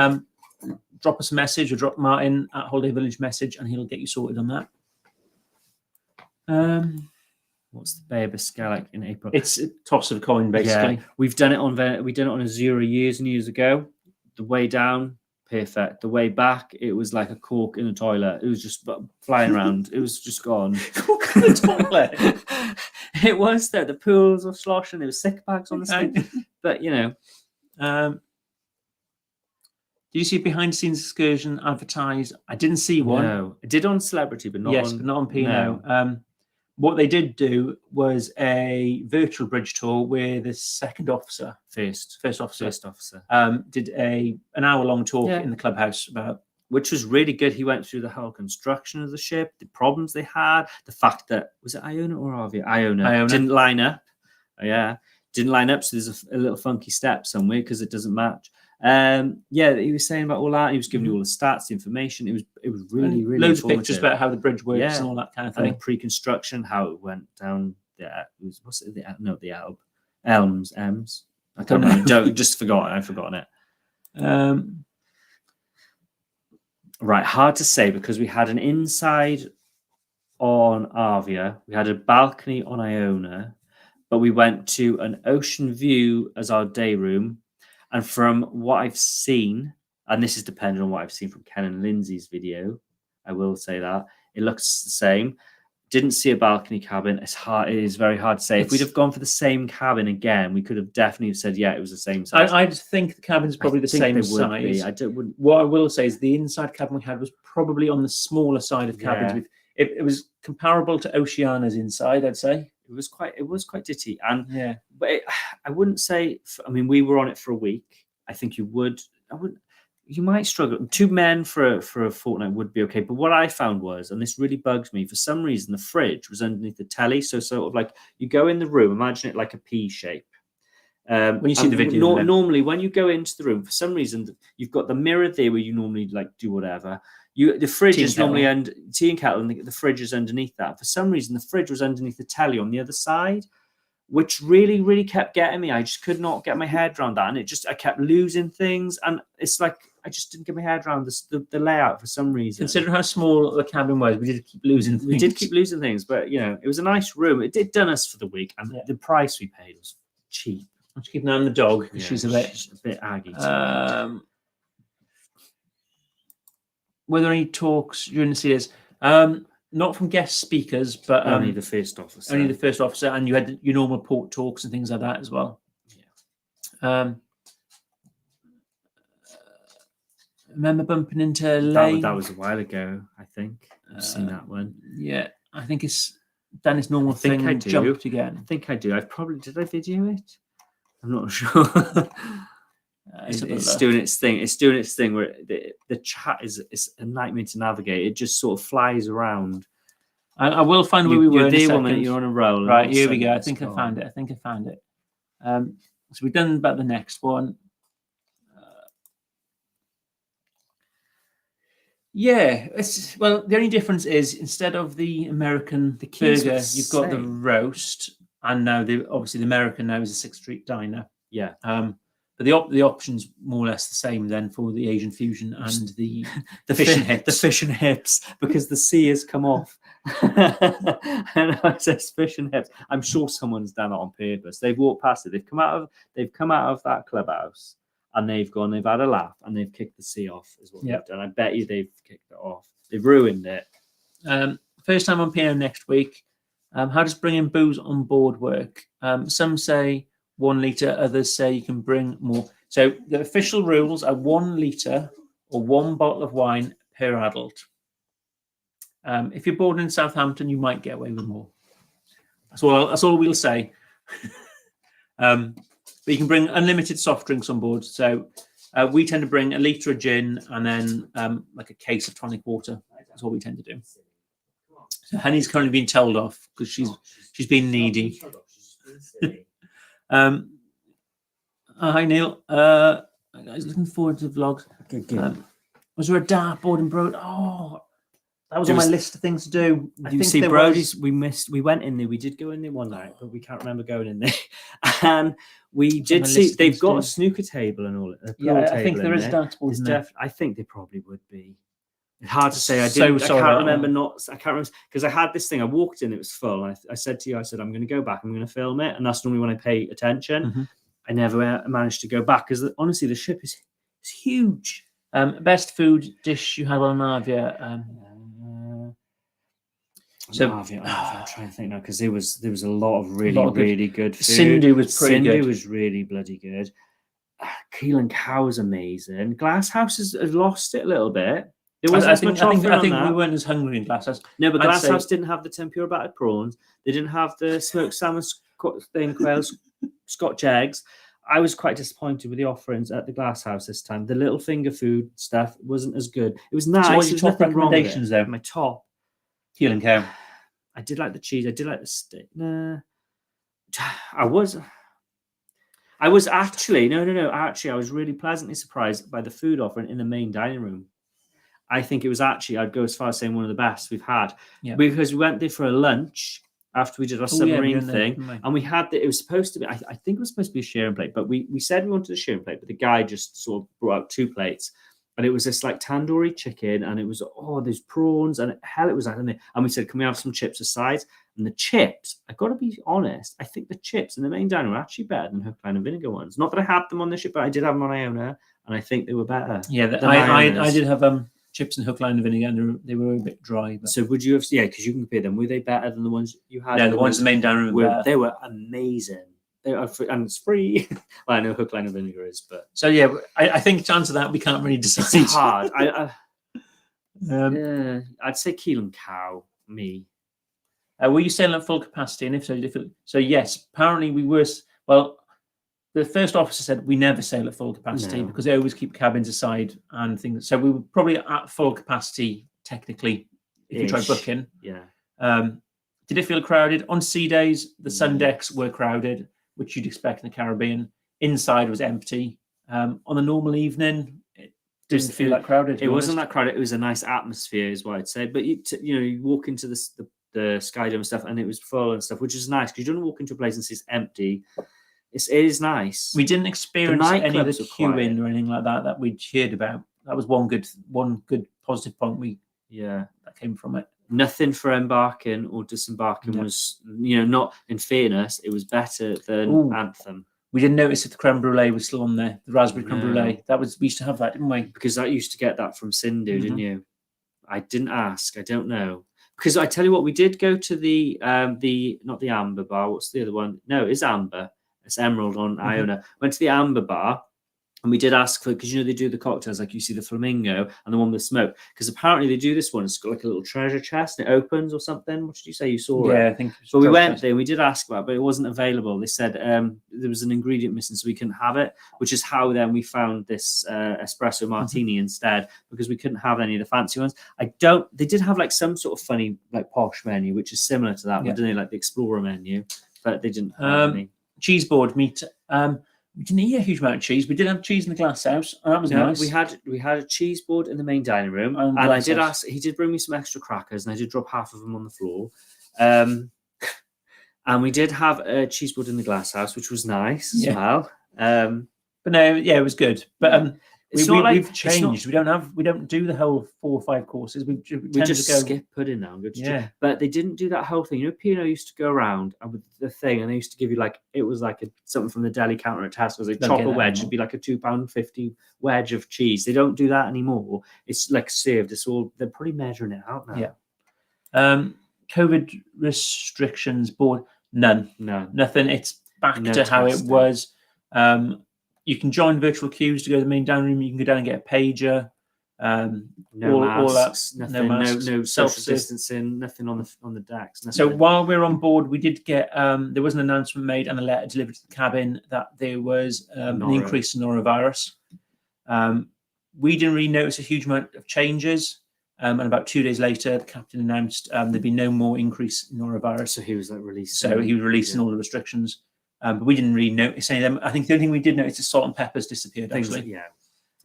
Drop us a message or drop Martin at Holiday Village message and he'll get you sorted on that. What's the Bay of Biscay like in April? It's a toss of a coin, basically. Yeah. We did it on Azura years and years ago. The way down, perfect. The way back, it was like a cork in a toilet. It was just flying around. It was just gone. Cork in the toilet? It was there. The pools were sloshing. There were sick bags on the side. But, did you see a behind-the-scenes excursion advertised? I didn't see one. No. I did on Celebrity, but not on P&O. No. What they did do was a virtual bridge tour where the second officer, first officer, did an hour-long talk in the clubhouse about, which was really good. He went through the whole construction of the ship, the problems they had, the fact that, was it Iona or Arvia? Iona. Didn't line up. Didn't line up. So there's a little funky step somewhere because it doesn't match. He was saying about all that. He was giving you all the stats, the information. It was really, really loads of pictures about how the bridge works and all that kind of thing. And pre-construction, how it went down. The Elms. I can't remember. Just forgotten. I've forgotten it. Right, hard to say because we had an inside on Arvia, we had a balcony on Iona, but we went to an ocean view as our day room. And from what I've seen, and this is dependent on what I've seen from Ken and Lindsay's video, I will say that it looks the same. Didn't see a balcony cabin. It is very hard to say. If we'd have gone for the same cabin again, we could have definitely said, it was the same size. I think the cabin's probably the same size. What I will say is the inside cabin we had was probably on the smaller side of cabins. It was comparable to Oceana's inside, I'd say. It was quite ditty, and but I wouldn't say. We were on it for a week. I think you might struggle. 2 men for a fortnight would be okay. But what I found was, and this really bugs me, for some reason the fridge was underneath the telly. So sort of like you go in the room, imagine it like a P shape. When you see the video, normally when you go into the room, for some reason you've got the mirror there where you normally like do whatever. The fridge is normally under tea and kettle, and the fridge is underneath that. For some reason, the fridge was underneath the telly on the other side, which really, really kept getting me. I just could not get my head around that, and I kept losing things, and it's like I just didn't get my head around the layout for some reason. Considering how small the cabin was, we did keep losing things. But it was a nice room. It did done us for the week, and the price we paid was cheap. I'm just keeping an eye on the dog because she's a bit aggy. Were there any talks during the series? Not from guest speakers, but only the first officer. Only the first officer, and you had your normal port talks and things like that as well. Yeah. remember bumping into That was a while ago, I think. I've seen that one. Yeah, I think it's done its normal thing I and do. jumped again. I think I do. Did I video it? I'm not sure. It's doing its thing. It's doing its thing where the chat is a nightmare to navigate. It just sort of flies around. I will find where we were. You're there, woman. You're on a roll. Right, here we go. I think I found it. So we've done about the next one. Yeah, the only difference is instead of the American burger, you've got the roast, and now obviously the American now is a 6th Street diner. Yeah. But the options more or less the same then for the Asian fusion and the fish and hips. The fish and hips, because the C has come off. And I says fish and hips. I'm sure someone's done it on purpose. They've walked past it. They've come out of that clubhouse and they've had a laugh and they've kicked the C off is what they've done. I bet you they've kicked it off. They've ruined it. First time on P&O next week. How does bringing booze on board work? Some say 1 litre, others say you can bring more. So the official rules are 1 litre or 1 bottle of wine per adult. If you're born in Southampton, you might get away with more. That's all we'll say. But you can bring unlimited soft drinks on board. So we tend to bring 1 litre of gin and then like a case of tonic water. That's what we tend to do. So Honey's currently been told off because she's been needy. Hi Neil. I was looking forward to the vlogs. Was there a dartboard in Brody? Oh, that was on my list of things to do. You see, Brody's. We went in there. We did go in there one night, but we can't remember going in there. And we did see they've got a snooker table and all. I think there is a dartboard in there. I think there probably would be. It's hard to say. I can't remember because I had this thing. I walked in, it was full. And I said to you, I'm going to go back. I'm going to film it, and that's normally when I pay attention. Mm-hmm. I never managed to go back because honestly, the ship is huge. Best food dish you had on Arvia? Arvia, I'm trying to think now because there was a lot of really good food. Cindy was pretty good. Cindy was really bloody good. Keel and Cow was amazing. Glasshouse has lost it a little bit. I think we weren't as hungry in Glasshouse. No, but Glasshouse didn't have the tempura battered prawns. They didn't have the smoked salmon quails, Scotch eggs. I was quite disappointed with the offerings at the Glasshouse this time. The little finger food stuff wasn't as good. It was nice. So what are your top recommendations there? My top. Keel and Cow. I did like the cheese. I did like the steak. Nah. I was actually, no. Actually, I was really pleasantly surprised by the food offering in the main dining room. I think it was actually, I'd go as far as saying one of the best we've had. Yeah. Because we went there for a lunch after we did our submarine thing. And we had it was supposed to be, I think it was supposed to be a sharing plate, but we said we wanted a sharing plate, but the guy just sort of brought out 2 plates. And it was this like tandoori chicken, and it was, there's prawns, and hell, it was that. And we said, can we have some chips aside? And the chips, I've got to be honest, I think the chips in the main dining were actually better than hook, line, and vinegar ones. Not that I had them on the ship, but I did have them on Iona, and I think they were better. Yeah, I did have chips and hook, line, and vinegar, and they were a bit dry. But... So would you have, because you can compare them, were they better than the ones you had? Yeah, the ones in the main dining room they were amazing. And it's free. Well, I know hook, line, and vinegar is, but so yeah, I think to answer that we can't really decide. It's hard. I'd say Keel and Cow. Me. Were you sailing at full capacity? And if so, yes. Apparently, we were. Well, the first officer said we never sail at full capacity because they always keep cabins aside and things. So we were probably at full capacity technically if you try booking. Yeah. Did it feel crowded on sea days? The sun decks were crowded, which you'd expect in the Caribbean. Inside was empty. On a normal evening, it didn't feel that crowded. It wasn't that crowded. It was a nice atmosphere, is what I'd say. But you walk into the Skydome stuff, and it was full and stuff, which is nice because you don't walk into a place and see it's empty. It is nice. We didn't experience any of the queuing or anything like that we'd heard about. That was one good positive point that came from it. Nothing for embarking or disembarking was, not, in fairness, it was better than Anthem. We didn't notice if the creme brulee was still on there, the raspberry creme brulee. We used to have that, didn't we? Because that used to get that from Sindhu, didn't you? I didn't ask. I don't know. Because I tell you what, we did go to the not the Amber Bar. What's the other one? No, it's Amber. It's Emerald on Iona. Went to the Amber Bar, And we did ask for, because they do the cocktails, like you see the flamingo and the one with smoke, because apparently they do this one. It's got like a little treasure chest and it opens or something. What did you say you saw? Yeah, I think. So we went there and we did ask about it, but it wasn't available. They said there was an ingredient missing, so we couldn't have it, which is how then we found this espresso martini instead, because we couldn't have any of the fancy ones. They did have like some sort of funny, like posh menu, which is similar to that, but didn't they, like the Explorer menu, but they didn't have any. Cheese board meat. We didn't eat a huge amount of cheese. We did have cheese in the glass house. And that was nice. We had a cheese board in the main dining room, and I did ask. He did bring me some extra crackers, and I did drop half of them on the floor. And we did have a cheese board in the glass house, which was nice as well. But no, it was good. But we've changed. We don't do the whole 4 or 5 courses. We just skip pudding now. But they didn't do that whole thing. P&O used to go around and with the thing, and they used to give you it was like something from the deli counter at Tesco's. Like chop a wedge, it'd be like a £2.50 wedge of cheese. They don't do that anymore. It's like served. They're probably measuring it out now. Yeah. COVID restrictions board, none. No, nothing. It's back to how it was. You can join virtual queues to go to the main dining room. You can go down and get a pager. No masks, nothing, no social distancing, nothing on the decks. Nothing. So while we're on board, we did get there was an announcement made and a letter delivered to the cabin that there was an increase in norovirus. We didn't really notice a huge amount of changes. And about 2 days later, the captain announced there'd be no more increase in norovirus. So he was released. So he was releasing all the restrictions. But we didn't really notice any of them. I think the only thing we did notice is salt and peppers disappeared, actually.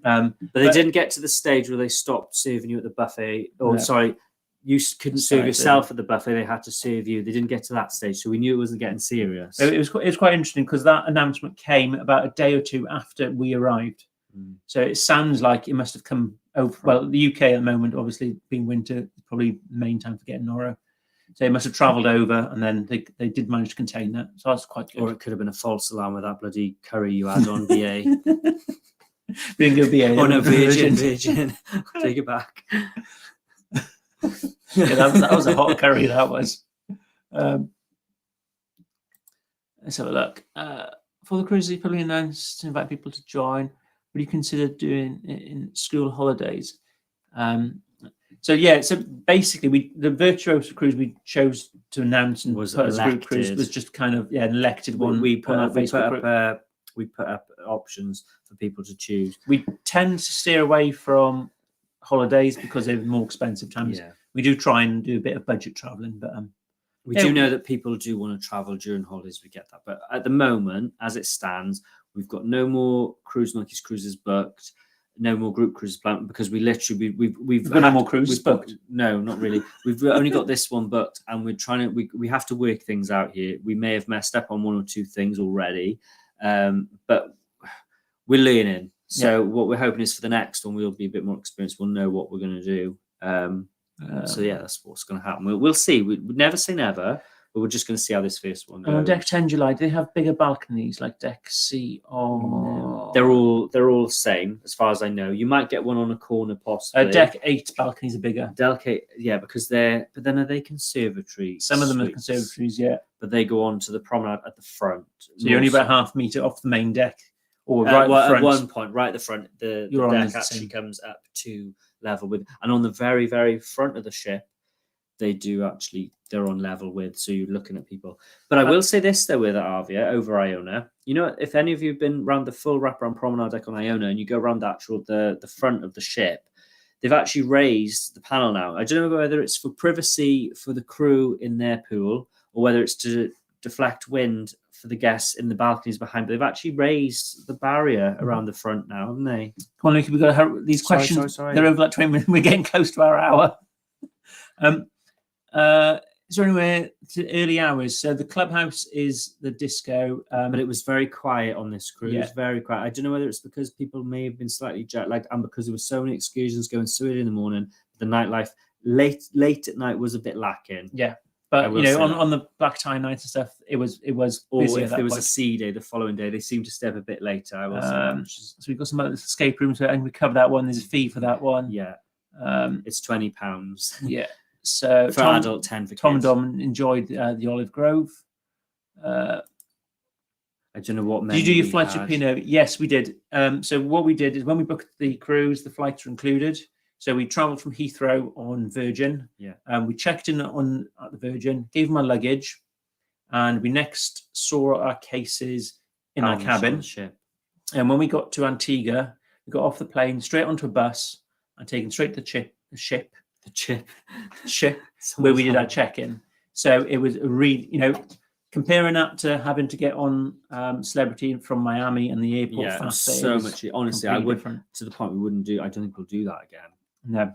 But they didn't get to the stage where they stopped serving you at the buffet. Sorry, you couldn't serve yourself at the buffet. They had to serve you. They didn't get to that stage, so we knew it wasn't getting serious. It was quite interesting because that announcement came about a day or two after we arrived. So it sounds like it must have come over. Well, the UK at the moment, obviously being winter, probably the main time for getting noro. So they must have travelled over, and then they did manage to contain that. So that's quite good. Or it could have been a false alarm with that bloody curry you had on BA. We didn't go BA. Oh no, virgin. Take it back. That was a hot curry. That was. Let's have a look. For the cruises, you probably announced to invite people to join. Would you consider doing it in school holidays? So basically, the Virtuoso cruise we chose to announce and was put as a group cruise was just kind of an elected one. We put up options for people to choose. We tend to steer away from holidays because they're more expensive times. Yeah. We do try and do a bit of budget traveling, but we do know that people do want to travel during holidays. We get that, but at the moment, as it stands, we've got no more Cruise Monkeys cruises booked. No more group cruises planned because we've got no more cruises booked. No, not really. We've only got this one booked, and we're trying to. We have to work things out here. We may have messed up on 1 or 2 things already, but we're learning. So what we're hoping is for the next one, we'll be a bit more experienced. We'll know what we're going to do. So that's what's going to happen. We'll see. We'd never say never. But we're just going to see how this first one goes. On deck 10 July, do they have bigger balconies like deck C or no? They're all the same as far as I know. You might get one on a corner possibly. Deck 8 balconies are bigger. Delicate, because they're. But then are they conservatories? Some of them are conservatories, yeah. But they go on to the promenade at the front. So you're only about half a metre off the main deck, or right at the front. At one point, right at the front, the deck actually comes up to level with, and on the very, very front of the ship, they're on level with, so you're looking at people. But I will say this though, with Arvia over Iona, if any of you have been around the full wraparound promenade deck on Iona and you go around the front of the ship, they've actually raised the panel now. I don't know whether it's for privacy for the crew in their pool or whether it's to deflect wind for the guests in the balconies behind, but they've actually raised the barrier around the front now, haven't they? Come on, Luke, we've got to hurry. These questions. Sorry. They're over like 20 minutes. We're getting close to our hour. Is there anywhere to early hours? So the clubhouse is the disco, but it was very quiet on this cruise. Yeah. Very quiet. I don't know whether it's because people may have been slightly jet lagged and because there were so many excursions going so early in the morning. The nightlife late at night was a bit lacking. Yeah, but on the black tie nights and stuff, it was. Or if there was a sea day the following day, they seemed to step a bit later. I will say. So we've got some other escape rooms, and we cover that one. There's a fee for that one. Yeah, it's £20. Yeah. So for adult 10 for Tom and kids. Dom enjoyed the Olive Grove. I don't know what. Did you do your flights with P&O? Yes, we did. So what we did is when we booked the cruise, the flights were included. So we travelled from Heathrow on Virgin. Yeah. We checked in at the Virgin, gave them our luggage, and we next saw our cases in our cabin. And when we got to Antigua, we got off the plane, straight onto a bus, and taken straight to the ship, where we did our check-in. So it was a really, comparing that to having to get on Celebrity from Miami and the airport faster. So much. Honestly, I would to the point we wouldn't do. I don't think we'll do that again. No.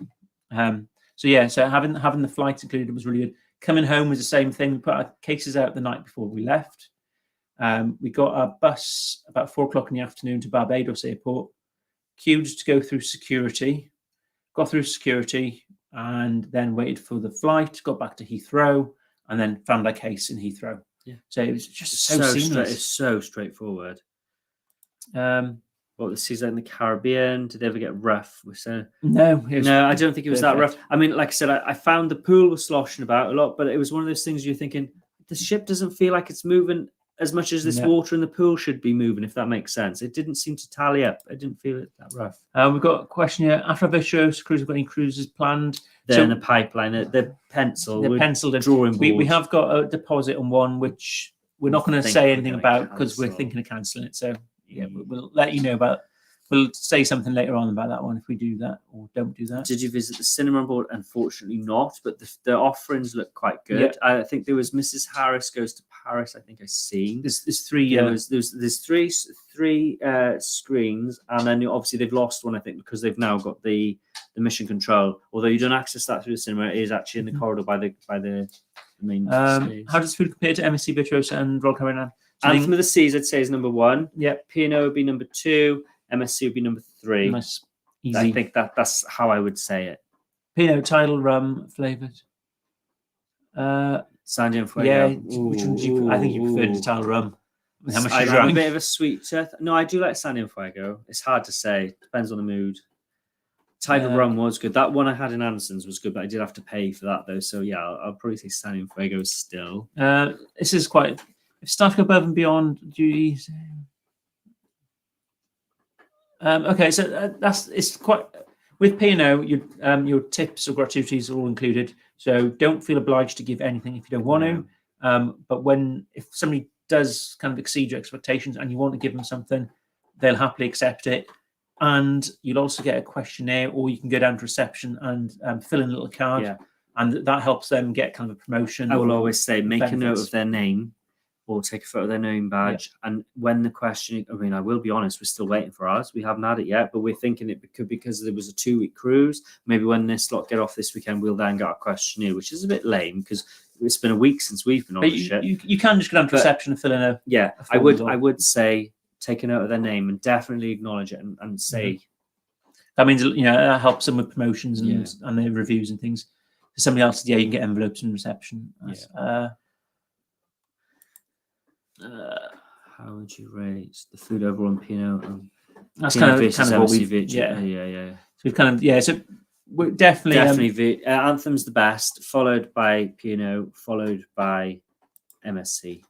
So having the flights included was really good. Coming home was the same thing. We put our cases out the night before we left. We got our bus about 4 o'clock in the afternoon to Barbados Airport. Queued to go through security. Got through security and then waited for the flight. Got back to Heathrow and then found our case in Heathrow. Yeah. So it was just so seamless. It's so straightforward. What the seas like in the Caribbean? Did they ever get rough? No, I don't think it was that rough. I mean, like I said, I found the pool was sloshing about a lot, but it was one of those things you're thinking the ship doesn't feel like it's moving as much as this water in the pool should be moving, if that makes sense. It didn't seem to tally up. I didn't feel it that rough. We've got a question here. After a virtuoso cruise, we've got any cruises planned? They're in the pipeline. They're penciled. They're penciled in. Drawing board. We have got a deposit on one, which we're not going to say anything about because we're thinking of cancelling it. So yeah, we'll let you know about. We'll say something later on about that one if we do that or don't do that. Did you visit the cinema on board? Unfortunately not, but the offerings look quite good. Yeah. I think there was Mrs. Harris Goes to Paris. I think I've seen. There's three. There's three screens, and then obviously they've lost one. I think because they've now got the mission control. Although you don't access that through the cinema, it is actually in the corridor by the main stage. How does food compare to MSC Virtuoso and Royal Caribbean? Anthem of the Seas, I'd say, is number 1. Yeah. P&O would be number 2. MSC would be number 3. Nice, easy. I think that's how I would say it. P&O tidal rum flavoured. Sandy and Fuego. Yeah, which one do you? I think you prefer the tidal rum. How much you I'm a bit of a sweet tooth. No, I do like Sandy and Fuego. It's hard to say. Depends on the mood. Tidal rum was good. That one I had in Anderson's was good, but I did have to pay for that though. So yeah, I'll probably say Sandy and Fuego still. This is quite. If staff go above and beyond duties. Okay, so it's quite with P&O. Your tips or gratuities are all included, so don't feel obliged to give anything if you don't want to. But if somebody does kind of exceed your expectations and you want to give them something, they'll happily accept it. And you'll also get a questionnaire, or you can go down to reception and fill in a little card, and that helps them get kind of a promotion. I will always say make a note of their name. Or take a photo of their name badge. Yeah. And when the question, I will be honest, we're still waiting for ours. We haven't had it yet, but we're thinking it could because there was a 2-week cruise. Maybe when this lot get off this weekend, we'll then get our questionnaire, which is a bit lame because it's been a week since we've been on the ship. You can just go down to reception and fill in a. Yeah, I would say take a note of their name and definitely acknowledge it and say. Mm-hmm. That means that helps them with promotions and their reviews and things. Somebody else said, you can get envelopes in reception. How would you rate the food overall on P&O? That's kind of what we've yeah. So we've kind of So we're definitely Anthem's the best, followed by P&O, followed by MSC.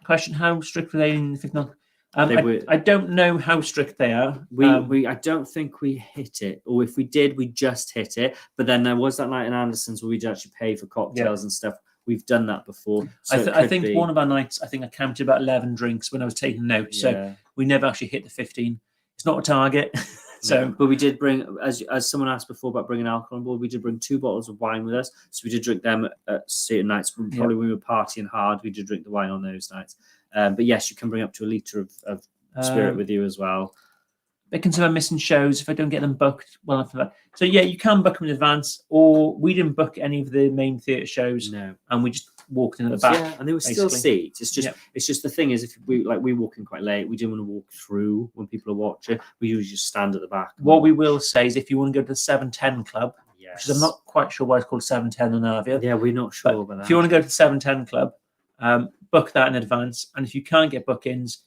Question: how strict were they in the I don't know how strict they are. I don't think we hit it, or if we did, we just hit it. But then there was that night in Anderson's where we'd actually pay for cocktails and stuff. We've done that before. So I think one of our nights, I counted about 11 drinks when I was taking notes. So we never actually hit the 15. It's not a target. But we did bring, as someone asked before about bringing alcohol on board, we did bring 2 bottles of wine with us. So we did drink them at certain nights. Probably when we were partying hard, we did drink the wine on those nights. But yes, you can bring up to a litre of spirit with you as well. They consider missing shows if I don't get them booked well enough for that. So yeah, you can book them in advance, or we didn't book any of the main theatre shows. No, and we just walked in at the back. Yeah, and there were still seats. It's just the thing is, if we walk in quite late, we didn't want to walk through when people are watching. We usually just stand at the back. What we will say is, if you want to go to the 710 Club, which is, I'm not quite sure why it's called 710 on Arvia. Yeah, we're not sure about that. If you want to go to the 710 Club, book that in advance, and if you can't get bookings,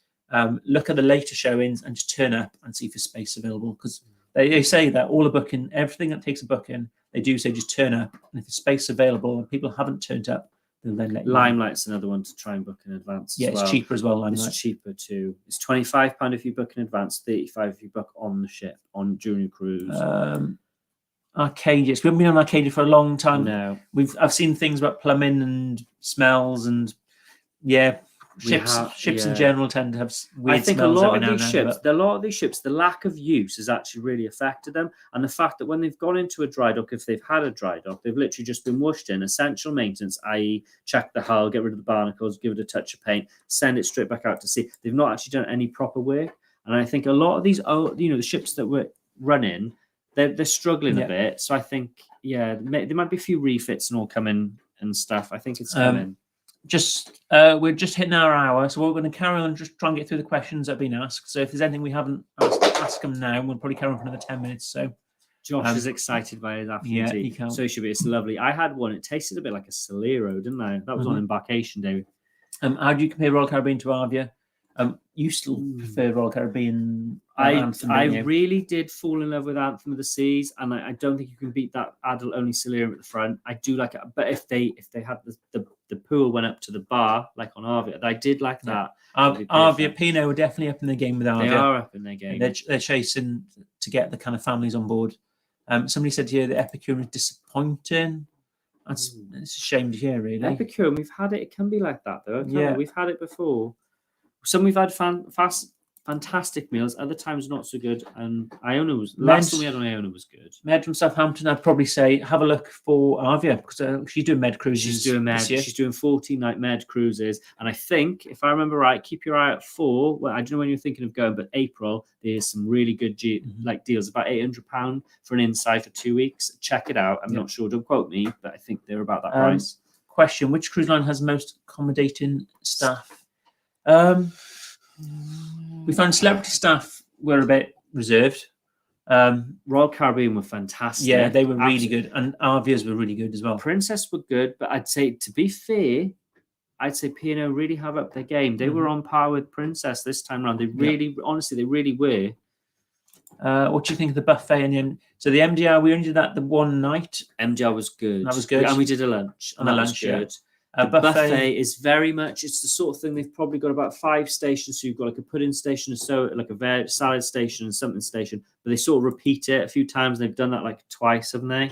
look at the later showings and just turn up and see if there's space available, because they say that all the booking, everything that takes a booking, they do say just turn up, and if there's space available and people haven't turned up, they'll then let you. Limelight's another one to try and book in advance. Yeah, as it's well. cheaper as well. Limelight. It's cheaper too. It's £25 if you book in advance, £35 if you book on the ship during your cruise. Arcadius. We haven't been on Arcadia for a long time. No, I've seen things about plumbing and smells and ships in general tend to have weird I think a smells lot every of now these and then, ships, the lack of use has actually really affected them, and the fact that when they've gone into a dry dock, if they've had a dry dock, they've literally just been washed in essential maintenance, i.e., check the hull, get rid of the barnacles, give it a touch of paint, send it straight back out to sea. They've not actually done any proper work, and I think a lot of these, the ships that we're running, they're struggling a bit. So I think, there might be a few refits and all coming and stuff. I think it's coming. We're just hitting our hour, so we're going to carry on, just try and get through the questions that have been asked. So if there's anything we haven't asked, ask them now. We'll probably carry on for another 10 minutes. So Josh is excited by his afternoon tea. So it should be. It's lovely. I had one. It tasted a bit like a Solero, didn't I? That was on Embarkation Day. How do you compare Royal Caribbean to Arvia? You still prefer Royal Caribbean? Anthem, I really did fall in love with Anthem of the Seas, and I don't think you can beat that adult only Solero at the front. I do like it, but if they had the pool went up to the bar like on Arvia, I did like that. Arvia, P&O are definitely up in their game with Arvia. They are up in their game. They're chasing to get the kind of families on board. Somebody said here the Epicure is disappointing. It's a shame to hear, really. Epicure, we've had it. It can be like that though. We've had it before. Some we've had fantastic meals, other times not so good. And Iona was last time we had on Iona was good. Med from Southampton, I'd probably say have a look for Arvia because she's doing Med cruises. She's doing Med. She's doing 14-night Med cruises, and I think if I remember right, keep your eye out for. Well, I don't know when you're thinking of going, but April there's some really good deals, about £800 for an inside for 2 weeks. Check it out. I'm not sure. Don't quote me, but I think they're about that price. Question: which cruise line has most accommodating staff? We found celebrity staff were a bit reserved. Royal Caribbean were fantastic. Yeah, they were really good, and Arvia's were really good as well. Princess were good, but I'd say, to be fair, P&O really have up their game. They were on par with Princess this time around. They really, honestly, they really were. What do you think of the buffet? And so the MDR, we only did that the one night. MDR was good. That was good. And we did a lunch. And that was good. The buffet is very much, it's the sort of thing they've probably got about 5 stations. So you've got like a pudding station, like a salad station and something station, but they sort of repeat it a few times. They've done that like twice, haven't they?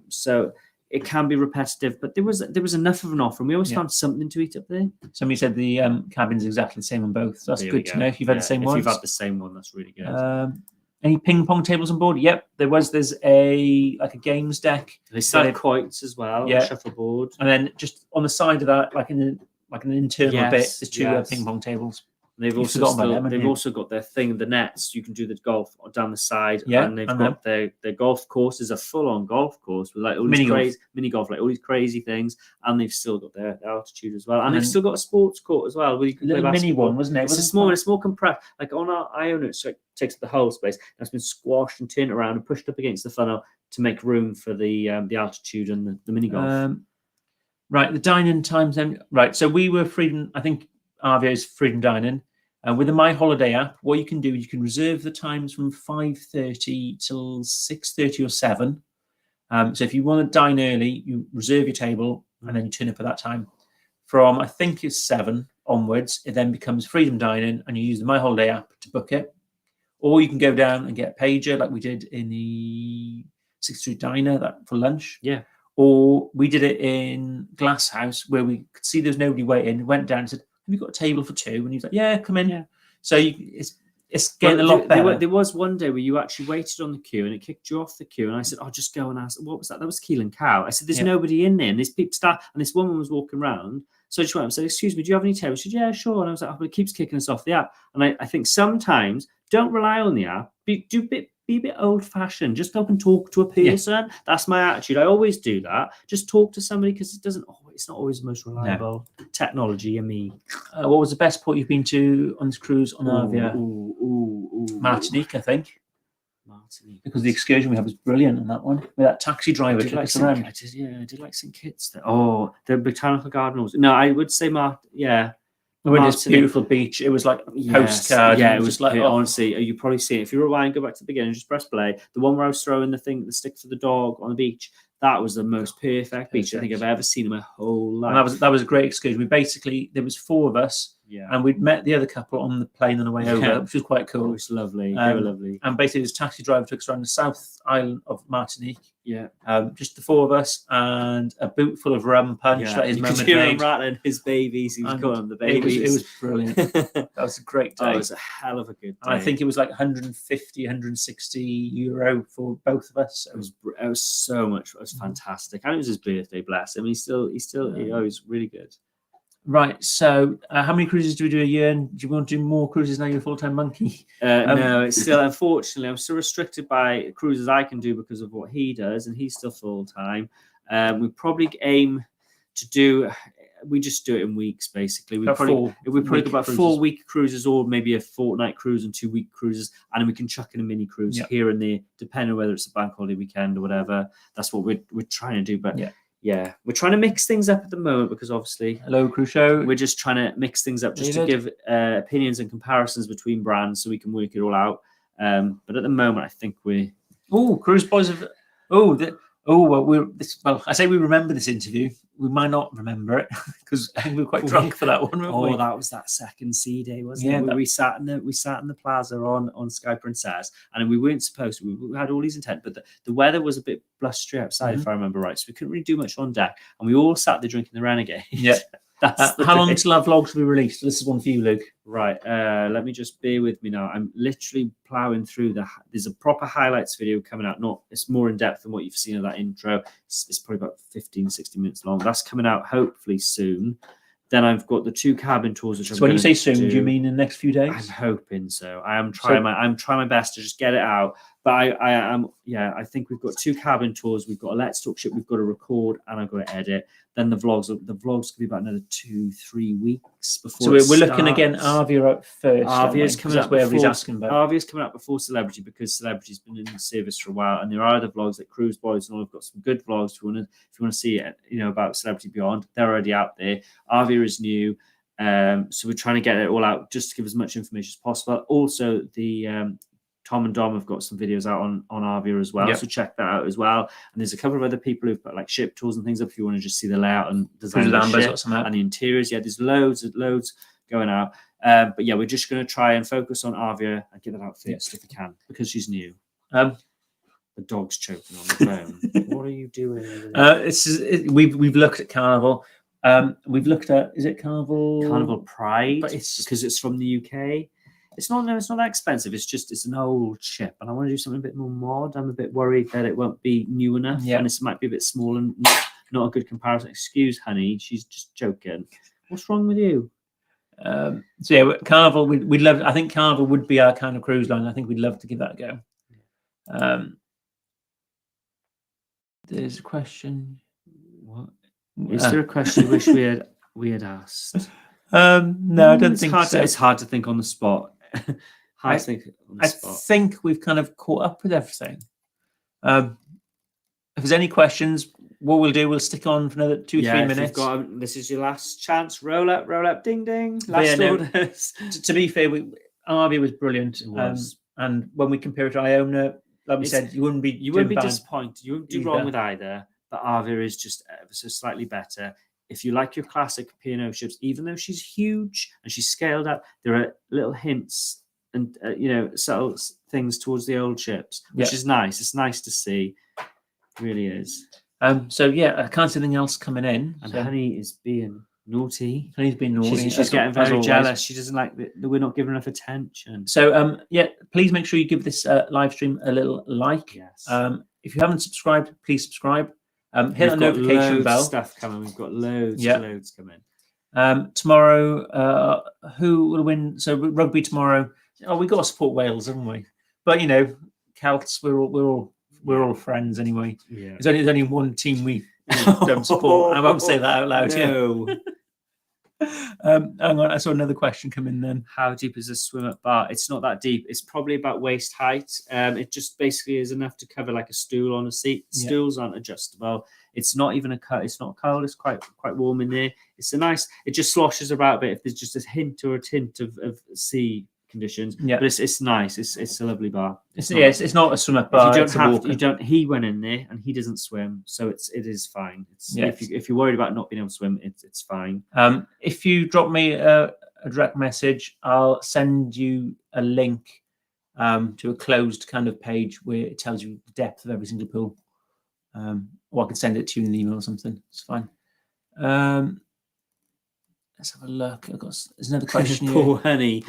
So it can be repetitive, but there was enough of an offer, and we always found something to eat up there. Somebody said the cabin's exactly the same on both. So that's good to know if you've had the same one. If you've had the same one, that's really good. Any ping pong tables on board? Yep, there's a games deck. They sell quoits as well, shuffleboard, and then just on the side of that, like an internal bit, there's 2 ping pong tables. They've also got their thing, the nets. You can do the golf down the side, and they've got their golf course is a full-on golf course with like all these mini golf, like all these crazy things, and they've still got their altitude as well, and they've still got a sports court as well. Where you can play mini one, wasn't it? It's a small compressed, like on our Iona, it's like takes the whole space. That's been squashed and turned around and pushed up against the funnel to make room for the altitude and the mini golf. Right, the dining times then. Right, so we were Freedom. I think Arvia is Freedom Dining. With the My Holiday app, what you can do is you can reserve the times from 5:30 till 6:30 or 7. So if you want to dine early, you reserve your table and then you turn up at that time. From, I think it's 7 onwards, it then becomes Freedom Dining, and you use the My Holiday app to book it. Or you can go down and get a pager like we did in the 6th Street Diner for lunch. Yeah. Or we did it in Glass House where we could see there's nobody waiting, went down and said, have you got a table for 2? And he was like, yeah, come in. Yeah. So it's getting a lot better. There was one day where you actually waited on the queue and it kicked you off the queue. And I said, just go and ask. What was that? That was Keel and Cow. I said, there's nobody in there. And this woman was walking around. So I just went up and said, excuse me, do you have any tables? She said, yeah, sure. And I was like, but it keeps kicking us off the app. And I think sometimes don't rely on the app. Be a bit old-fashioned. Just go and talk to a person. Yeah. That's my attitude. I always do that. Just talk to somebody because it's not always the most reliable technology. And me. What was the best port you've been to on this cruise on Arvia? Martinique, I think. Martinique. Because the excursion we had was brilliant on that one. With that taxi driver took us around. I did like St. Kitts. The Botanical Garden. No, I would say We went to this beautiful beach. It was like a postcard. Yeah, it was like honestly, you probably see it. If you rewind, go back to the beginning, just press play. The one where I was throwing the stick for the dog on the beach. That was the most perfect beach I think I've ever seen in my whole life. And that was a great excursion. We basically, there was 4 of us, and we'd met the other couple on the plane on the way over, which was quite cool. It was lovely. They were lovely. And basically, this taxi driver took us around the South Island of Martinique. Yeah. Just the 4 of us and a boot full of rum punch that his mum had made. Rattling his babies. He was calling them the babies. It was brilliant. That was a great day. It was a hell of a good day. And I think it was like 150, 160 euro for both of us. It was so much. It was fantastic. And it was his birthday, bless him. He's really good. Right. So, how many cruises do we do a year? And do you want to do more cruises now? You're a full-time monkey. No, it's still, unfortunately, I'm still restricted by cruises I can do because of what he does, and he's still full-time. We probably aim to do. We just do it in weeks, basically. We probably go about 4-week cruises, or maybe a fortnight cruise and 2-week cruises, and then we can chuck in a mini cruise here and there, depending on whether it's a bank holiday weekend or whatever. That's what we're trying to do, but. Yeah, we're trying to mix things up at the moment because obviously, hello, cruise show. We're just trying to mix things up just to give opinions and comparisons between brands so we can work it all out. But at the moment, I think we. Cruise boys have. I say we remember this interview. We might not remember it because I think we were quite drunk for that one. Weren't we? That was that second sea day, wasn't it? We sat in the plaza on Sky Princess, and we weren't supposed to. We had all these intent, but the weather was a bit blustery outside, if I remember right. So we couldn't really do much on deck, and we all sat there drinking the Renegade. Yeah. How long until our vlogs will be released? This is one for you, Luke. Right. Let me just bear with me now. I'm literally plowing through there's a proper highlights video coming out. It's more in depth than what you've seen of that intro. It's probably about 15, 16 minutes long. That's coming out hopefully soon. Then I've got the 2 cabin tours. Which when you say soon, do you mean in the next few days? I'm hoping so. I'm trying my best to just get it out. But I think we've got 2 cabin tours. We've got a Let's Talk ship. We've got to record, and I've got to edit. Then the vlogs could be about another 2-3 weeks before. So we're looking again. Arvia out first. Arvia's coming up. Where everybody's asking about. Arvia's coming up before Celebrity because Celebrity's been in the service for a while, and there are other vlogs like Cruise Boys and all. I've got some good vlogs if you want to see it. About Celebrity Beyond. They're already out there. Arvia is new. So we're trying to get it all out just to give as much information as possible. Also, the Tom and Dom have got some videos out on Arvia as well, so check that out as well. And there's a couple of other people who've put like ship tours and things up if you want to just see the layout and design of the ship and the interiors. Yeah, there's loads going out. But yeah, we're just going to try and focus on Arvia and get that out first if we can because she's new. The dog's choking on the phone. What are you doing? We've looked at Carnival. We've looked at, is it Carnival Pride? But it's because it's from the UK. It's not that expensive. It's an old ship, and I want to do something a bit more mod. I'm a bit worried that it won't be new enough, and this might be a bit small and not a good comparison. Excuse, honey, she's just joking. What's wrong with you? Carnival. We'd love. I think Carnival would be our kind of cruise line. I think we'd love to give that a go. There's a question. What is there a question you wish we had asked? No, I don't think so. It's hard to think on the spot. I think we've kind of caught up with everything. If there's any questions, what we'll stick on for another 2-3 minutes. This is your last chance. Roll up, ding ding. Last orders. To be fair, Arvia was brilliant. And when we compare it to Iona, like we said, you wouldn't be disappointed. You wouldn't do wrong with either. But Arvia is just ever so slightly better. If you like your classic P&O ships, even though she's huge and she's scaled up, there are little hints and subtle things towards the old ships, which is nice. It's nice to see. It really is. I can't see anything else coming in. And Honey is being naughty. Honey's being naughty. She's getting very jealous. She doesn't like that we're not giving enough attention. So please make sure you give this live stream a little like. Yes. If you haven't subscribed, please subscribe. Hit that notification bell. Stuff coming. We've got loads coming. Tomorrow, who will win? So rugby tomorrow. Oh, we got to support Wales, haven't we? But Celts. We're all friends anyway. Yeah. There's only one team we don't support. I won't say that out loud. No. Hang on, I saw another question come in then. How deep is a swim at bar? It's not that deep. It's probably about waist height. It just basically is enough to cover like a stool on a seat. Stools aren't adjustable. It's not even it's not cold. It's quite warm in there. It's it just sloshes about a bit. If there's just a hint or a tint of sea conditions. Yeah. But it's nice. It's a lovely bar. It's not a swim up bar. You don't. He went in there and he doesn't swim, so it is fine. If you're worried about not being able to swim, it's fine. If you drop me a direct message, I'll send you a link to a closed kind of page where it tells you the depth of every single pool. Or I can send it to you in an email or something. It's fine. Let's have a look. There's another question. Poor honey.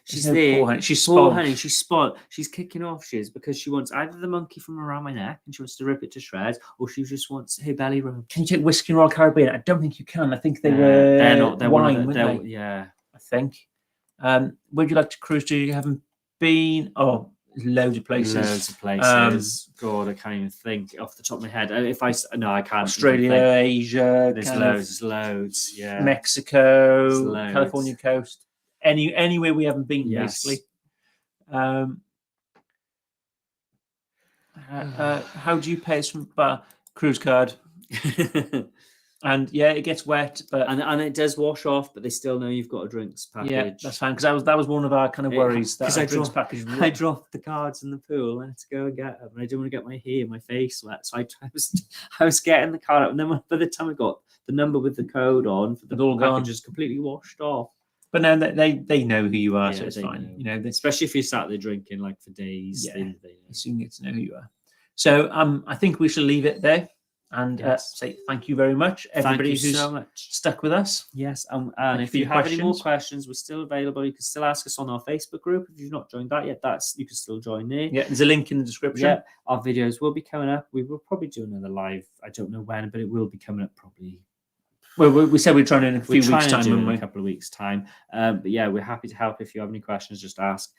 She's there. Poor honey. She's poor spoiled. honey. She's spoiled. She's kicking off. Because she wants either the monkey from around my neck and she wants to rip it to shreds, or she just wants her belly rub. Can you take Whiskey and Royal Caribbean? I don't think you can. I think they were they're not. They're wine, weren't they? Yeah, I think. Would you like to cruise to? You haven't been? Oh, loads of places. God, I can't even think off the top of my head. I can't. Australia, Asia. There's loads. Yeah. Mexico, California coast. Anywhere we haven't been, yes. basically. How do you pay from cruise card? And yeah, it gets wet, but and it does wash off, but they still know you've got a drinks package. Yeah, that's fine, because that was one of our kind of worries. Because I dropped the cards in the pool. I had to go and get them, and I didn't want to get my hair, my face wet. So I was getting the card up, and then by the time I got the number with the code on, for the package just completely washed off. But now they know who you are, so it's fine. Especially if you sat there drinking like for days. Yeah, they soon get to know who you are. So I think we shall leave it there. And say thank you very much, everybody who's so much stuck with us. Yes, and if you have any more questions, we're still available. You can still ask us on our Facebook group. If you've not joined that yet, you can still join there. Yeah, there's a link in the description. Yeah, our videos will be coming up. We will probably do another live. I don't know when, but it will be coming up probably. Well, we said we're trying in a few weeks' time, in a couple of weeks' time. But yeah, we're happy to help. If you have any questions, just ask.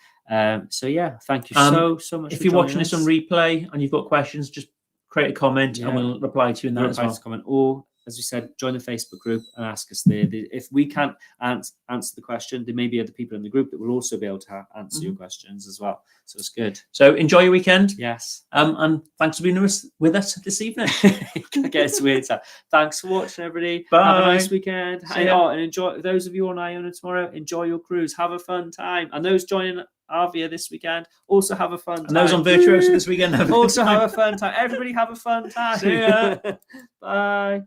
So yeah, thank you so much. If you're watching this on replay and you've got questions, just create a comment and we'll reply to you in that as well. Comment, or as we said, join the Facebook group and ask us there. If we can't answer the question, there may be other people in the group that will also be able to answer your questions as well. So it's good. So enjoy your weekend. Yes. And thanks for being with us this evening. I guess weird. Thanks for watching, everybody. Bye. Have a nice weekend. And enjoy. Those of you on Iona tomorrow, enjoy your cruise. Have a fun time. And those joining Arvia this weekend, also have a fun time. And those on Virtuoso this weekend, also have a fun time. Everybody have a fun time. See ya. Bye.